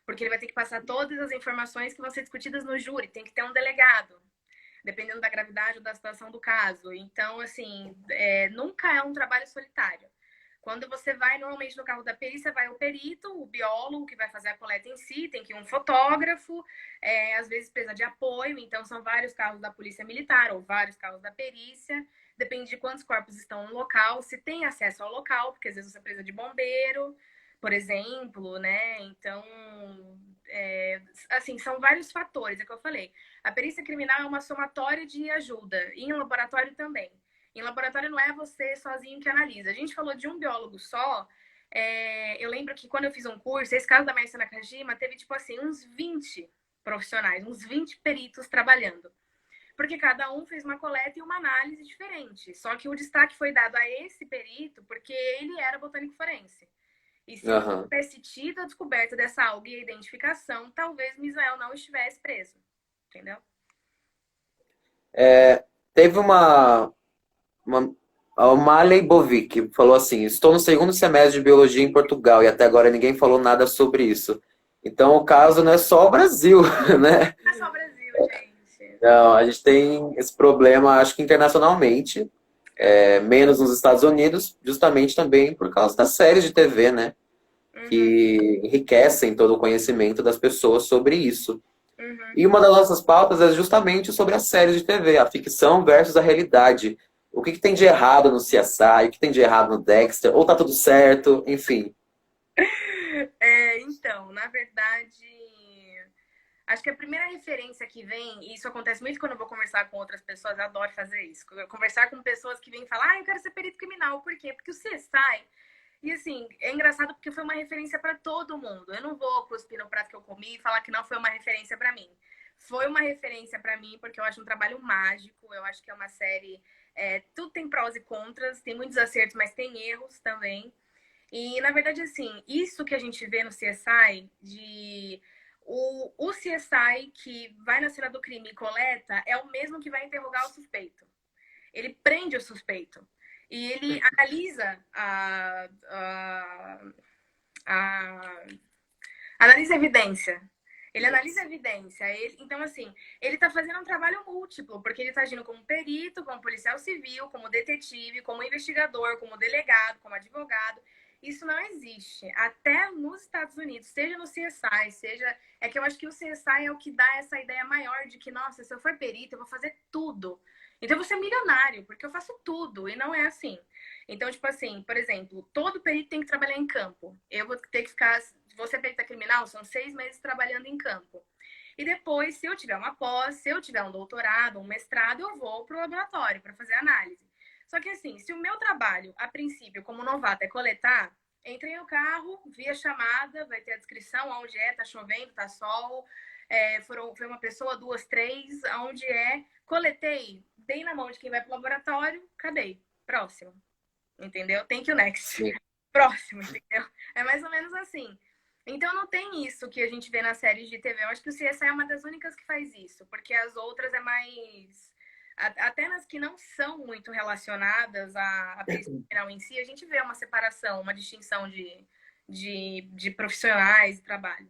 S2: porque ele vai ter que passar todas as informações que vão ser discutidas no júri. Tem que ter um delegado, dependendo da gravidade ou da situação do caso. Então, assim, nunca é um trabalho solitário. Quando você vai, normalmente no carro da perícia, vai o perito, o biólogo, que vai fazer a coleta em si, tem que ir um fotógrafo, às vezes precisa de apoio, então são vários carros da polícia militar ou vários carros da perícia, depende de quantos corpos estão no local, se tem acesso ao local, porque às vezes você precisa de bombeiro, por exemplo, né? Então, assim, são vários fatores, é o que eu falei. A perícia criminal é uma somatória de ajuda, e em laboratório também. Em laboratório não é você sozinho que analisa. A gente falou de um biólogo só. Eu lembro que quando eu fiz um curso, esse caso da Mércia Nakajima teve, tipo assim, uns 20 profissionais, uns 20 peritos trabalhando. Porque cada um fez uma coleta e uma análise diferente. Só que o destaque foi dado a esse perito porque ele era botânico forense. E se não
S3: Aham.
S2: tivesse tido a descoberta dessa alga e a identificação, talvez Misael não estivesse preso. Entendeu?
S3: Teve uma, a Maley Bovic falou assim: estou no segundo semestre de biologia em Portugal e até agora ninguém falou nada sobre isso. Então o caso não é só o Brasil, né?
S2: Não é só o Brasil, gente.
S3: Não, a gente tem esse problema, acho que internacionalmente, menos nos Estados Unidos, justamente também por causa das séries de TV, né?
S2: Uhum,
S3: Que enriquecem todo o conhecimento das pessoas sobre isso.
S2: uhum.
S3: E uma das nossas pautas é justamente sobre as séries de TV, a ficção versus a realidade. O que tem de errado no CSI, o que tem de errado no Dexter, ou tá tudo certo, enfim.
S2: Então, na verdade, acho que a primeira referência que vem, e isso acontece muito quando eu vou conversar com outras pessoas, eu adoro fazer isso. Conversar com pessoas que vêm falar, eu quero ser perito criminal. Por quê? Porque o CSI, e assim, é engraçado porque foi uma referência para todo mundo. Eu não vou cuspir no prato que eu comi e falar que não foi uma referência para mim. Foi uma referência para mim porque eu acho um trabalho mágico, eu acho que é uma série. Tudo tem prós e contras, tem muitos acertos, mas tem erros também. E, na verdade, assim, isso que a gente vê no CSI, o CSI que vai na cena do crime e coleta, é o mesmo que vai interrogar o suspeito. Ele prende o suspeito. E ele analisa a analisa a evidência. Ele analisa a evidência. Então, assim, ele está fazendo um trabalho múltiplo, porque ele está agindo como perito, como policial civil, como detetive, como investigador, como delegado, como advogado. Isso não existe. Até nos Estados Unidos, seja no CSI, seja. É que eu acho que o CSI é o que dá essa ideia maior de que, nossa, se eu for perito, eu vou fazer tudo. Então eu vou ser milionário, porque eu faço tudo. E não é assim. Então, tipo assim, por exemplo, todo perito tem que trabalhar em campo. Eu vou ter que ficar. Você perita criminal, são 6 meses trabalhando em campo. E depois, se eu tiver uma pós, se eu tiver um doutorado, um mestrado, eu vou para o laboratório para fazer análise. Só que assim, se o meu trabalho, a princípio, como novato, é coletar, entrei no carro, vi a chamada, vai ter a descrição, onde tá chovendo, tá sol, foi uma pessoa, duas, três, aonde coletei, dei na mão de quem vai para o laboratório, cadê? Próximo, entendeu? Thank you, next.
S3: Sim.
S2: Próximo, entendeu? É mais ou menos assim. Então não tem isso que a gente vê nas séries de TV. Eu acho que o CSI é uma das únicas que faz isso, porque as outras é mais. Até nas que não são muito relacionadas à perícia criminal em si, a gente vê uma separação, uma distinção de profissionais e trabalho.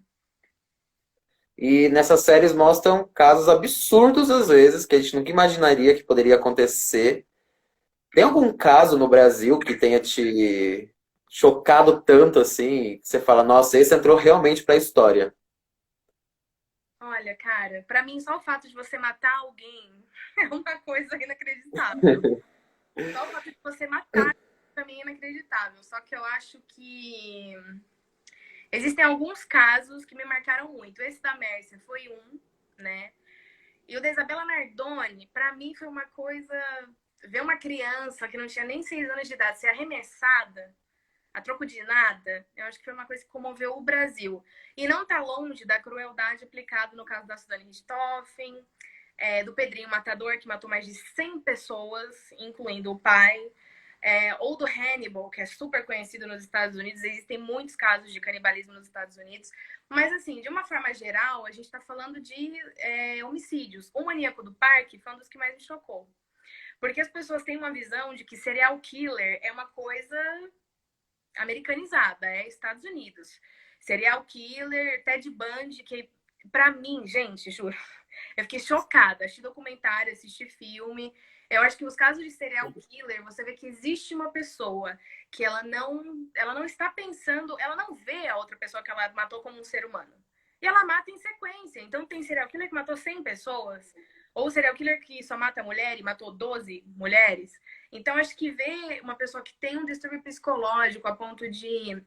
S3: E nessas séries mostram casos absurdos às vezes, que a gente nunca imaginaria que poderia acontecer. Tem algum caso no Brasil que tenha te chocado tanto assim, que você fala, nossa, esse entrou realmente pra história?
S2: Olha, cara, pra mim só o fato de você matar alguém é uma coisa inacreditável. Só o fato de você matar, pra mim, é inacreditável. Só que eu acho que existem alguns casos que me marcaram muito. Esse da Mércia foi um, né? E o da Isabela Nardoni, pra mim, foi uma coisa. Ver uma criança que não tinha nem 6 anos de idade ser arremessada a troco de nada, eu acho que foi uma coisa que comoveu o Brasil. E não tá longe da crueldade aplicada no caso da Suzane Richthofen, do Pedrinho Matador, que matou mais de 100 pessoas, incluindo o pai. Ou do Hannibal, que é super conhecido nos Estados Unidos. Existem muitos casos de canibalismo nos Estados Unidos. Mas, assim, de uma forma geral, a gente está falando de homicídios. O Maníaco do Parque foi um dos que mais me chocou. Porque as pessoas têm uma visão de que serial killer é uma coisa americanizada, é Estados Unidos. Serial killer, Ted Bundy, que pra mim, gente, juro, eu fiquei chocada. Assisti documentário, assisti filme. Eu acho que os casos de serial killer, você vê que existe uma pessoa que ela não está pensando, ela não vê a outra pessoa que ela matou como um ser humano. E ela mata em sequência. Então tem serial killer que matou 100 pessoas, ou serial killer que só mata mulher e matou 12 mulheres. Então acho que ver uma pessoa que tem um distúrbio psicológico a ponto de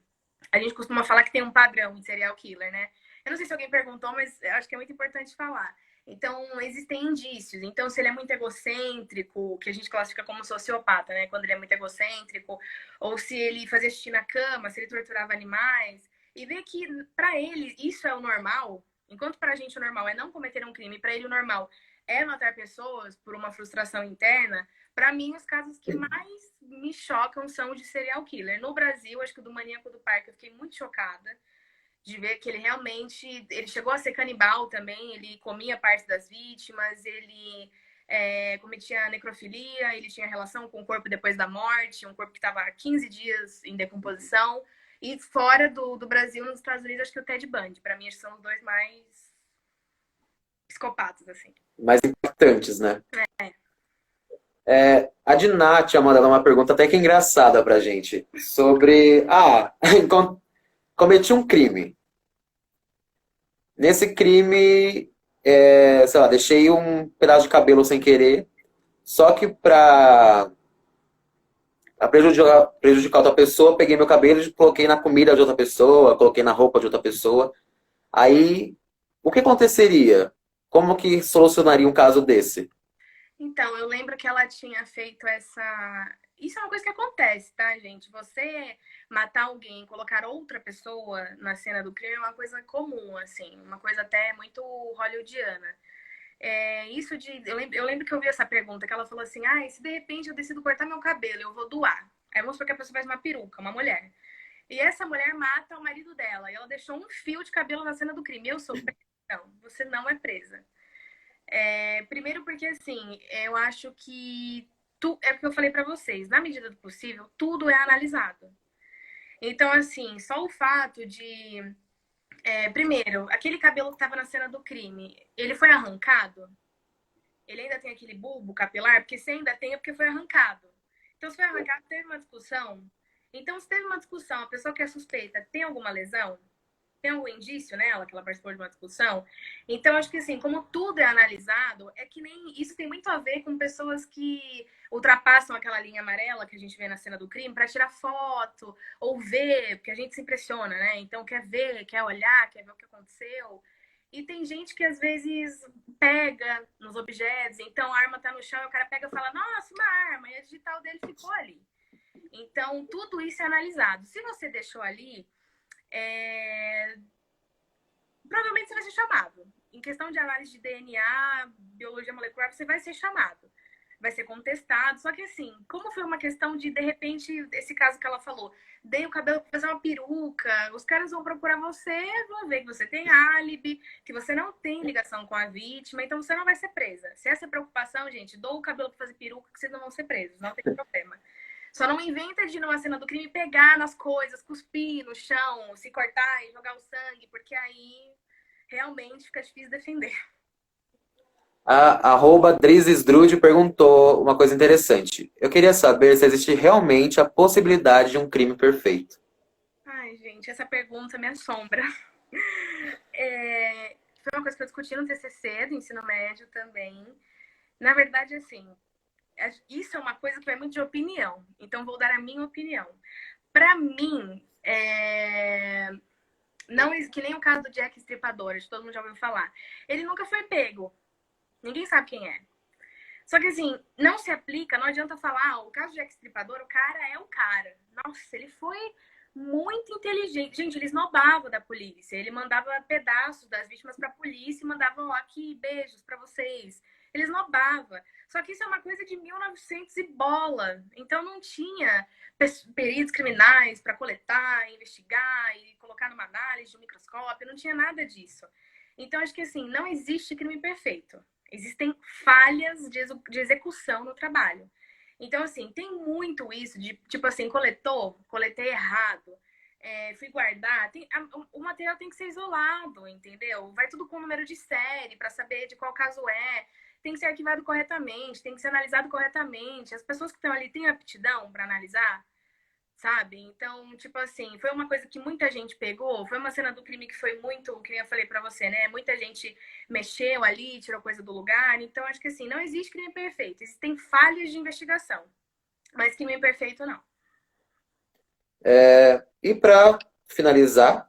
S2: a gente costuma falar que tem um padrão em serial killer, né? Eu não sei se alguém perguntou, mas acho que é muito importante falar. Então, existem indícios. Então, se ele é muito egocêntrico, que a gente classifica como sociopata, né? Quando ele é muito egocêntrico, ou se ele fazia xixi na cama, se ele torturava animais, e ver que, para ele, isso é o normal, enquanto para a gente o normal é não cometer um crime, para ele o normal é matar pessoas por uma frustração interna, para mim, os casos que mais me chocam são os de serial killer. No Brasil, acho que o do Maníaco do Parque eu fiquei muito chocada de ver que ele realmente, ele chegou a ser canibal também, ele comia parte das vítimas, ele cometia necrofilia, ele tinha relação com o corpo depois da morte, um corpo que estava há 15 dias em decomposição. E fora do Brasil, nos Estados Unidos, acho que o Ted Bundy. Para mim, acho que são os dois mais psicopatas, assim.
S3: Mais impactantes, né?
S2: É.
S3: A Diná tinha mandado uma pergunta até que engraçada pra gente. Sobre. Ah, cometi um crime. Nesse crime, sei lá, deixei um pedaço de cabelo sem querer. Só que pra prejudicar outra pessoa, peguei meu cabelo e coloquei na comida de outra pessoa, coloquei na roupa de outra pessoa. Aí, o que aconteceria? Como que solucionaria um caso desse?
S2: Então, eu lembro que ela tinha feito essa. Isso é uma coisa que acontece, tá, gente? Você matar alguém, colocar outra pessoa na cena do crime é uma coisa comum, assim, uma coisa até muito hollywoodiana. Isso de. Eu lembro que eu vi essa pergunta, que ela falou assim: ah, e se de repente eu decido cortar meu cabelo, eu vou doar. Aí vamos supor que a pessoa faz uma peruca, uma mulher. E essa mulher mata o marido dela. E ela deixou um fio de cabelo na cena do crime. Eu sou presa? Não, você não é presa. Primeiro porque, assim, eu acho que é o que eu falei pra vocês. Na medida do possível, tudo é analisado. Então, assim, só o fato de... primeiro, aquele cabelo que estava na cena do crime, ele foi arrancado? Ele ainda tem aquele bulbo capilar? Porque se ainda tem, é porque foi arrancado. Então, se foi arrancado, teve uma discussão. Então, se teve uma discussão, a pessoa que é suspeita tem alguma lesão? Tem algum indício nela que ela participou de uma discussão? Então, acho que assim, como tudo é analisado, é que nem isso tem muito a ver com pessoas que ultrapassam aquela linha amarela que a gente vê na cena do crime para tirar foto ou ver, porque a gente se impressiona, né? Então quer ver, quer olhar, quer ver o que aconteceu. E tem gente que às vezes pega nos objetos, então a arma tá no chão e o cara pega e fala: "Nossa, uma arma", e a digital dele ficou ali. Então, tudo isso é analisado. Se você deixou ali, provavelmente você vai ser chamado. Em questão de análise de DNA, biologia molecular, você vai ser chamado. vai ser contestado. Só que assim, como foi uma questão de repente, esse caso que ela falou, dei o cabelo pra fazer uma peruca, os caras vão procurar você, vão ver que você tem álibi, que você não tem ligação com a vítima, então você não vai ser presa. Se essa é a preocupação, gente, dou o cabelo pra fazer peruca que vocês não vão ser presos, não tem problema. Só não inventa de, numa cena do crime, pegar nas coisas, cuspir no chão, se cortar e jogar o sangue, porque aí realmente fica difícil defender.
S3: A arroba Drizesdrude perguntou uma coisa interessante. Eu queria saber se existe realmente a possibilidade de um crime perfeito.
S2: Ai, gente, essa pergunta me assombra. Foi uma coisa que eu discuti no TCC do ensino médio também. Na verdade, assim, isso é uma coisa que vai muito de opinião. Então, vou dar a minha opinião. Para mim, não, que nem o caso do Jack Estripador, acho que todo mundo já ouviu falar. Ele nunca foi pego. Ninguém sabe quem é. Só que assim, não se aplica, não adianta falar, o caso do Jack Estripador, o cara é o cara. Nossa, ele foi muito inteligente. Gente, ele esnobava da polícia. Ele mandava pedaços das vítimas pra polícia e mandava aqui, beijos pra vocês. Ele esnobava. Só que isso é uma coisa de 1900 e bola. Então não tinha peritos criminais para coletar, investigar e colocar numa análise de um microscópio. Não tinha nada disso. Então acho que assim, não existe crime perfeito. Existem falhas de execução no trabalho. Então, assim, tem muito isso de, tipo assim, coletei errado, fui guardar. O material tem que ser isolado, entendeu? Vai tudo com número de série para saber de qual caso é. Tem que ser arquivado corretamente, tem que ser analisado corretamente. As pessoas que estão ali têm aptidão para analisar, sabe? Então, tipo assim, foi uma coisa que muita gente pegou, foi uma cena do crime que foi muito, que eu falei pra você, né? Muita gente mexeu ali, tirou coisa do lugar. Então, acho que assim, não existe crime perfeito. Existem falhas de investigação, mas crime perfeito não.
S3: E para finalizar,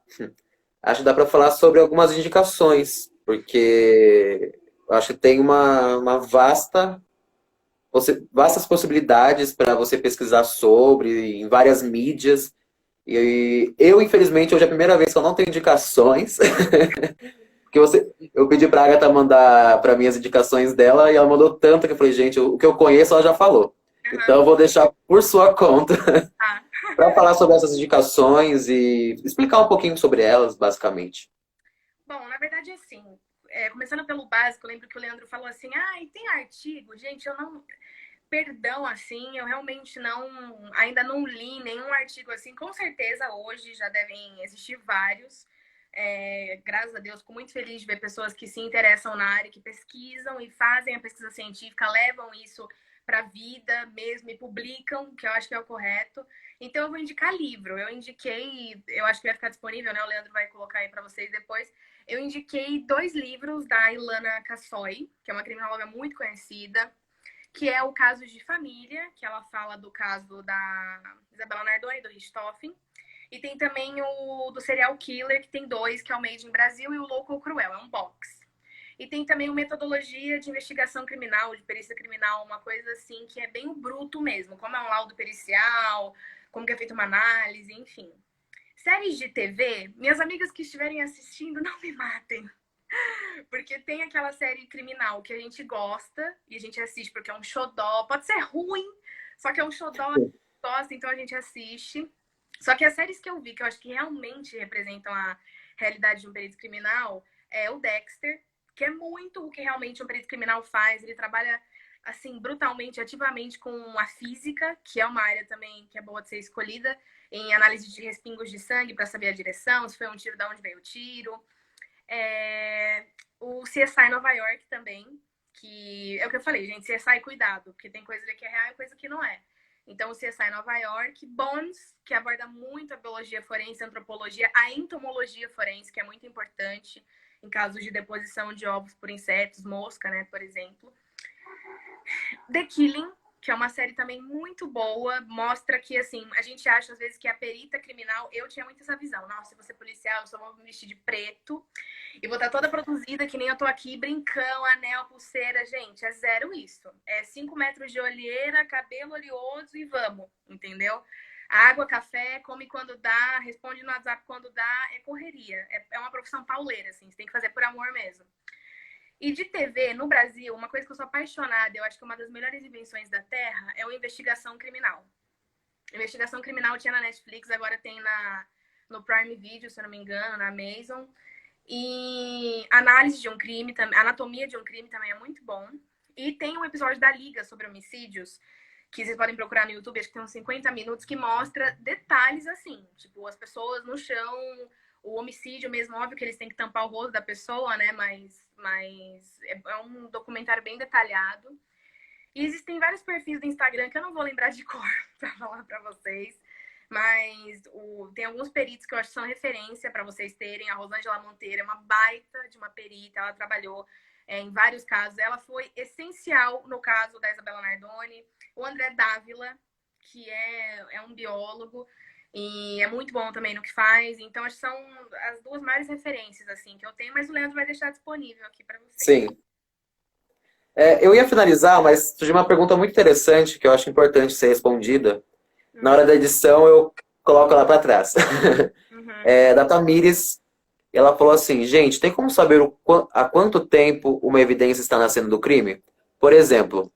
S3: acho que dá para falar sobre algumas indicações, porque eu acho que tem uma vastas possibilidades para você pesquisar sobre em várias mídias. E eu, infelizmente, hoje é a primeira vez que eu não tenho indicações. Porque eu pedi pra Agatha mandar para mim as indicações dela e ela mandou tanto que eu falei, gente, o que eu conheço ela já falou. Então eu vou deixar por sua conta
S2: Ah.
S3: para falar sobre essas indicações e explicar um pouquinho sobre elas, basicamente.
S2: Bom, na verdade, assim, começando pelo básico, eu lembro que o Leandro falou assim, e tem artigo? Gente, eu não... Perdão, assim, eu realmente ainda não li nenhum artigo assim. Com certeza hoje já devem existir vários. Graças a Deus, fico muito feliz de ver pessoas que se interessam na área, que pesquisam e fazem a pesquisa científica, levam isso para a vida mesmo e publicam, que eu acho que é o correto. Então eu vou indicar livro. Eu indiquei, eu acho que vai ficar disponível, né? O Leandro vai colocar aí para vocês depois. Eu indiquei 2 livros da Ilana Cassoy, que é uma criminóloga muito conhecida, que é o Casos de Família, que ela fala do caso da Isabela Nardoni e do Richthofen. E tem também o do Serial Killer, que tem 2, que é o Made in Brasil e o Louco ou Cruel, é um box. E tem também o Metodologia de Investigação Criminal, de Perícia Criminal, uma coisa assim que é bem o bruto mesmo, como é um laudo pericial, como que é feita uma análise, enfim. Séries de TV, minhas amigas que estiverem assistindo, não me matem. Porque tem aquela série criminal que a gente gosta e a gente assiste porque é um xodó. Pode ser ruim, só que é um xodó, gosta, então a gente assiste. Só que as séries que eu vi, que eu acho que realmente representam a realidade de um perito criminal, é o Dexter, que é muito o que realmente um perito criminal faz. Ele trabalha, assim, brutalmente, ativamente com a física, que é uma área também que é boa de ser escolhida, em análise de respingos de sangue para saber a direção, se foi um tiro, de onde veio o tiro. O CSI Nova York também, que é o que eu falei, gente, CSI cuidado, porque tem coisa que é real e coisa que não é. Então, o CSI Nova York, Bones, que aborda muito a biologia forense, a antropologia, a entomologia forense, que é muito importante em casos de deposição de ovos por insetos, mosca, né, por exemplo. The Killing, que é uma série também muito boa, mostra que, assim, a gente acha às vezes que a perita criminal, eu tinha muito essa visão, nossa, se você é policial, eu só vou me vestir de preto e vou estar toda produzida, que nem eu tô aqui, brincão, anel, pulseira, gente, é zero isso. É 5 metros de olheira, cabelo oleoso e vamos, entendeu? Água, café, come quando dá, responde no WhatsApp quando dá, é correria. É uma profissão pauleira, assim, você tem que fazer por amor mesmo. E de TV, no Brasil, uma coisa que eu sou apaixonada, eu acho que é uma das melhores invenções da Terra, é o Investigação Criminal. Investigação Criminal tinha na Netflix, agora tem no Prime Video, se eu não me engano, na Amazon. E análise de um crime, anatomia de um crime também é muito bom. E tem um episódio da Liga sobre homicídios, que vocês podem procurar no YouTube, acho que tem uns 50 minutos, que mostra detalhes assim, tipo, as pessoas no chão, o homicídio mesmo, óbvio que eles têm que tampar o rosto da pessoa, né, mas é um documentário bem detalhado. E existem vários perfis do Instagram que eu não vou lembrar de cor pra falar pra vocês, mas tem alguns peritos que eu acho que são referência para vocês terem. A Rosângela Monteiro é uma baita de uma perita, ela trabalhou em vários casos. Ela foi essencial no caso da Isabela Nardoni. O André Dávila, que é um biólogo e é muito bom também no que faz. Então, acho que são as duas maiores referências assim que eu tenho, mas o Leandro vai deixar disponível aqui para vocês.
S3: Sim. Eu ia finalizar, mas surgiu uma pergunta muito interessante que eu acho importante ser respondida. Na hora da edição, eu coloco ela para trás.
S2: Uhum.
S3: Da Tamires, ela falou assim, gente, tem como saber há quanto tempo uma evidência está na cena do crime? Por exemplo,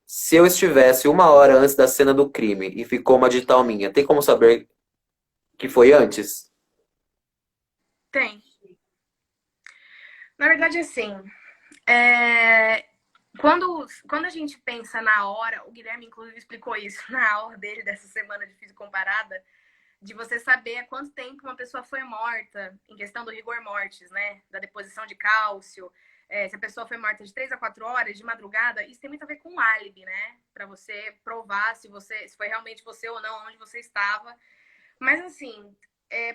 S3: se eu estivesse 1 hora antes da cena do crime e ficou uma digital minha, tem como saber que foi antes?
S2: Tem. Na verdade, assim, é, quando a gente pensa na hora, o Guilherme, inclusive, explicou isso na aula dele dessa semana de física comparada, de você saber há quanto tempo uma pessoa foi morta, em questão do rigor mortis, né? Da deposição de cálcio. Se a pessoa foi morta de 3 a 4 horas, de madrugada, isso tem muito a ver com álibi, né? Para você provar se foi realmente você ou não, onde você estava. Mas, assim,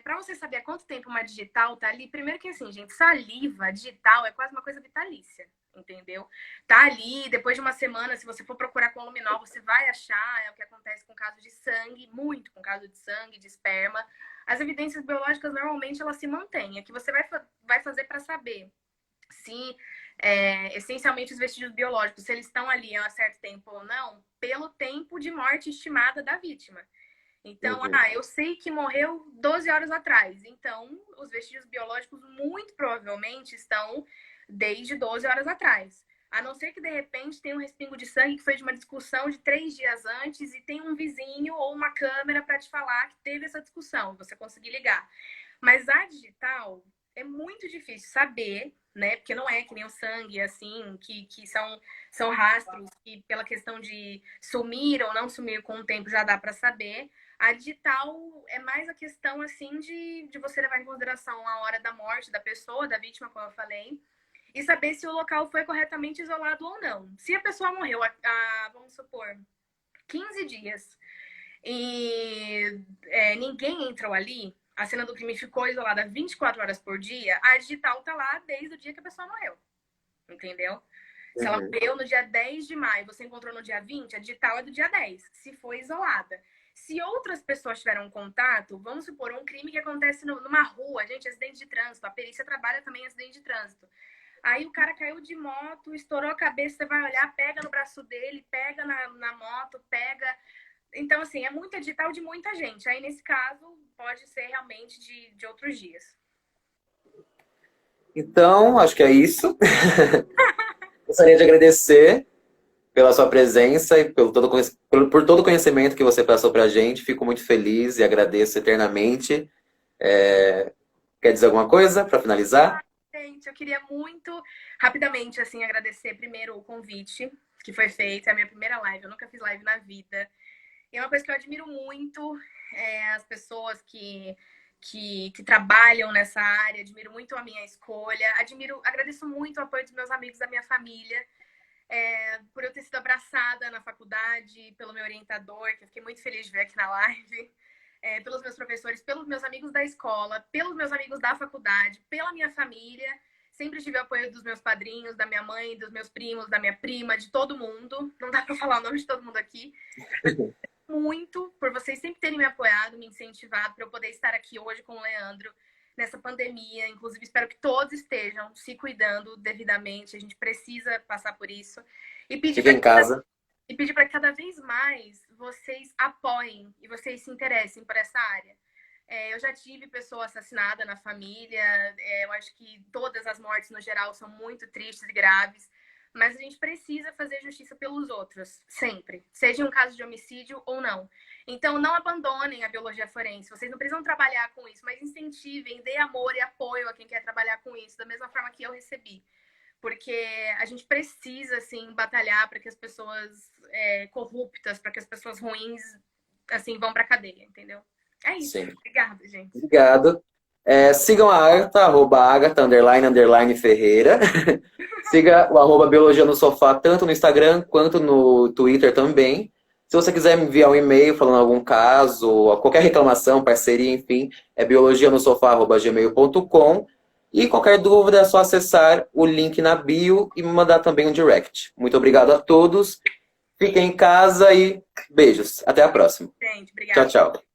S2: para você saber há quanto tempo uma digital tá ali, primeiro que, assim, gente, saliva digital é quase uma coisa vitalícia, entendeu? Tá ali, depois de uma semana, se você for procurar com luminol, você vai achar, é o que acontece com caso de sangue, muito com caso de sangue, de esperma. As evidências biológicas, normalmente, elas se mantêm. É que você vai fazer para saber se, essencialmente, os vestígios biológicos, se eles estão ali há um certo tempo ou não, pelo tempo de morte estimada da vítima. Então,
S3: Uhum.
S2: eu sei que morreu 12 horas atrás. Então, os vestígios biológicos muito provavelmente estão desde 12 horas atrás. A não ser que, de repente, tenha um respingo de sangue que foi de uma discussão de 3 dias antes e tem um vizinho ou uma câmera para te falar que teve essa discussão, você conseguir ligar. Mas a digital é muito difícil saber, né? Porque não é que nem o sangue, assim, que são rastros que, pela questão de sumir ou não sumir com o tempo, já dá para saber. A digital é mais a questão, assim, de você levar em consideração a hora da morte da pessoa, da vítima, como eu falei, e saber se o local foi corretamente isolado ou não. Se a pessoa morreu vamos supor, 15 dias e ninguém entrou ali, a cena do crime ficou isolada 24 horas por dia, a digital tá lá desde o dia que a pessoa morreu. Entendeu? Se ela
S3: Uhum.
S2: morreu no dia 10 de maio, você encontrou no dia 20, a digital é do dia 10, se foi isolada. Se outras pessoas tiveram contato, vamos supor, um crime que acontece numa rua, gente, acidente de trânsito, a perícia trabalha também em acidente de trânsito. Aí o cara caiu de moto, estourou a cabeça, você vai olhar, pega no braço dele, pega na moto, pega. Então, assim, é muita digital de muita gente. Aí, nesse caso, pode ser realmente de outros dias.
S3: Então, acho que é isso. Gostaria de agradecer pela sua presença e por todo o conhecimento que você passou para a gente. Fico muito feliz e agradeço eternamente. Quer dizer alguma coisa para finalizar?
S2: Gente, eu queria muito, rapidamente, assim, agradecer primeiro o convite que foi feito. É a minha primeira live, eu nunca fiz live na vida. E é uma coisa que eu admiro muito, as pessoas que trabalham nessa área, admiro muito a minha escolha, agradeço muito o apoio dos meus amigos, da minha família, por eu ter sido abraçada na faculdade, pelo meu orientador, que eu fiquei muito feliz de ver aqui na live, pelos meus professores, pelos meus amigos da escola, pelos meus amigos da faculdade, pela minha família. Sempre tive o apoio dos meus padrinhos, da minha mãe, dos meus primos, da minha prima, de todo mundo. Não dá para falar o nome de todo mundo aqui. Muito por vocês sempre terem me apoiado, me incentivado para eu poder estar aqui hoje com o Leandro nessa pandemia. Inclusive, espero que todos estejam se cuidando devidamente. A gente precisa passar por isso. E pedir
S3: Fique
S2: para
S3: em casa.
S2: que cada vez mais vocês apoiem e vocês se interessem por essa área. Eu já tive pessoa assassinada na família. Eu acho que todas as mortes, no geral, são muito tristes e graves. Mas a gente precisa fazer justiça pelos outros, sempre. Seja um caso de homicídio ou não. Então, não abandonem a biologia forense. Vocês não precisam trabalhar com isso, mas incentivem, dê amor e apoio a quem quer trabalhar com isso, da mesma forma que eu recebi. Porque a gente precisa, assim, batalhar para que as pessoas corruptas, para que as pessoas ruins, assim, vão para a cadeia, entendeu? É isso.
S3: Sim.
S2: Obrigada, gente.
S3: Obrigado. Sigam a Agatha, @Agatha, _ Ferreira. Siga o @Biologia no Sofá, tanto no Instagram quanto no Twitter também. Se você quiser me enviar um e-mail falando algum caso, qualquer reclamação, parceria, enfim, é biologianosofá@gmail.com. E qualquer dúvida é só acessar o link na bio e me mandar também um direct. Muito obrigado a todos. Fiquem em casa e beijos. Até a próxima.
S2: Gente, obrigada.
S3: Tchau, tchau.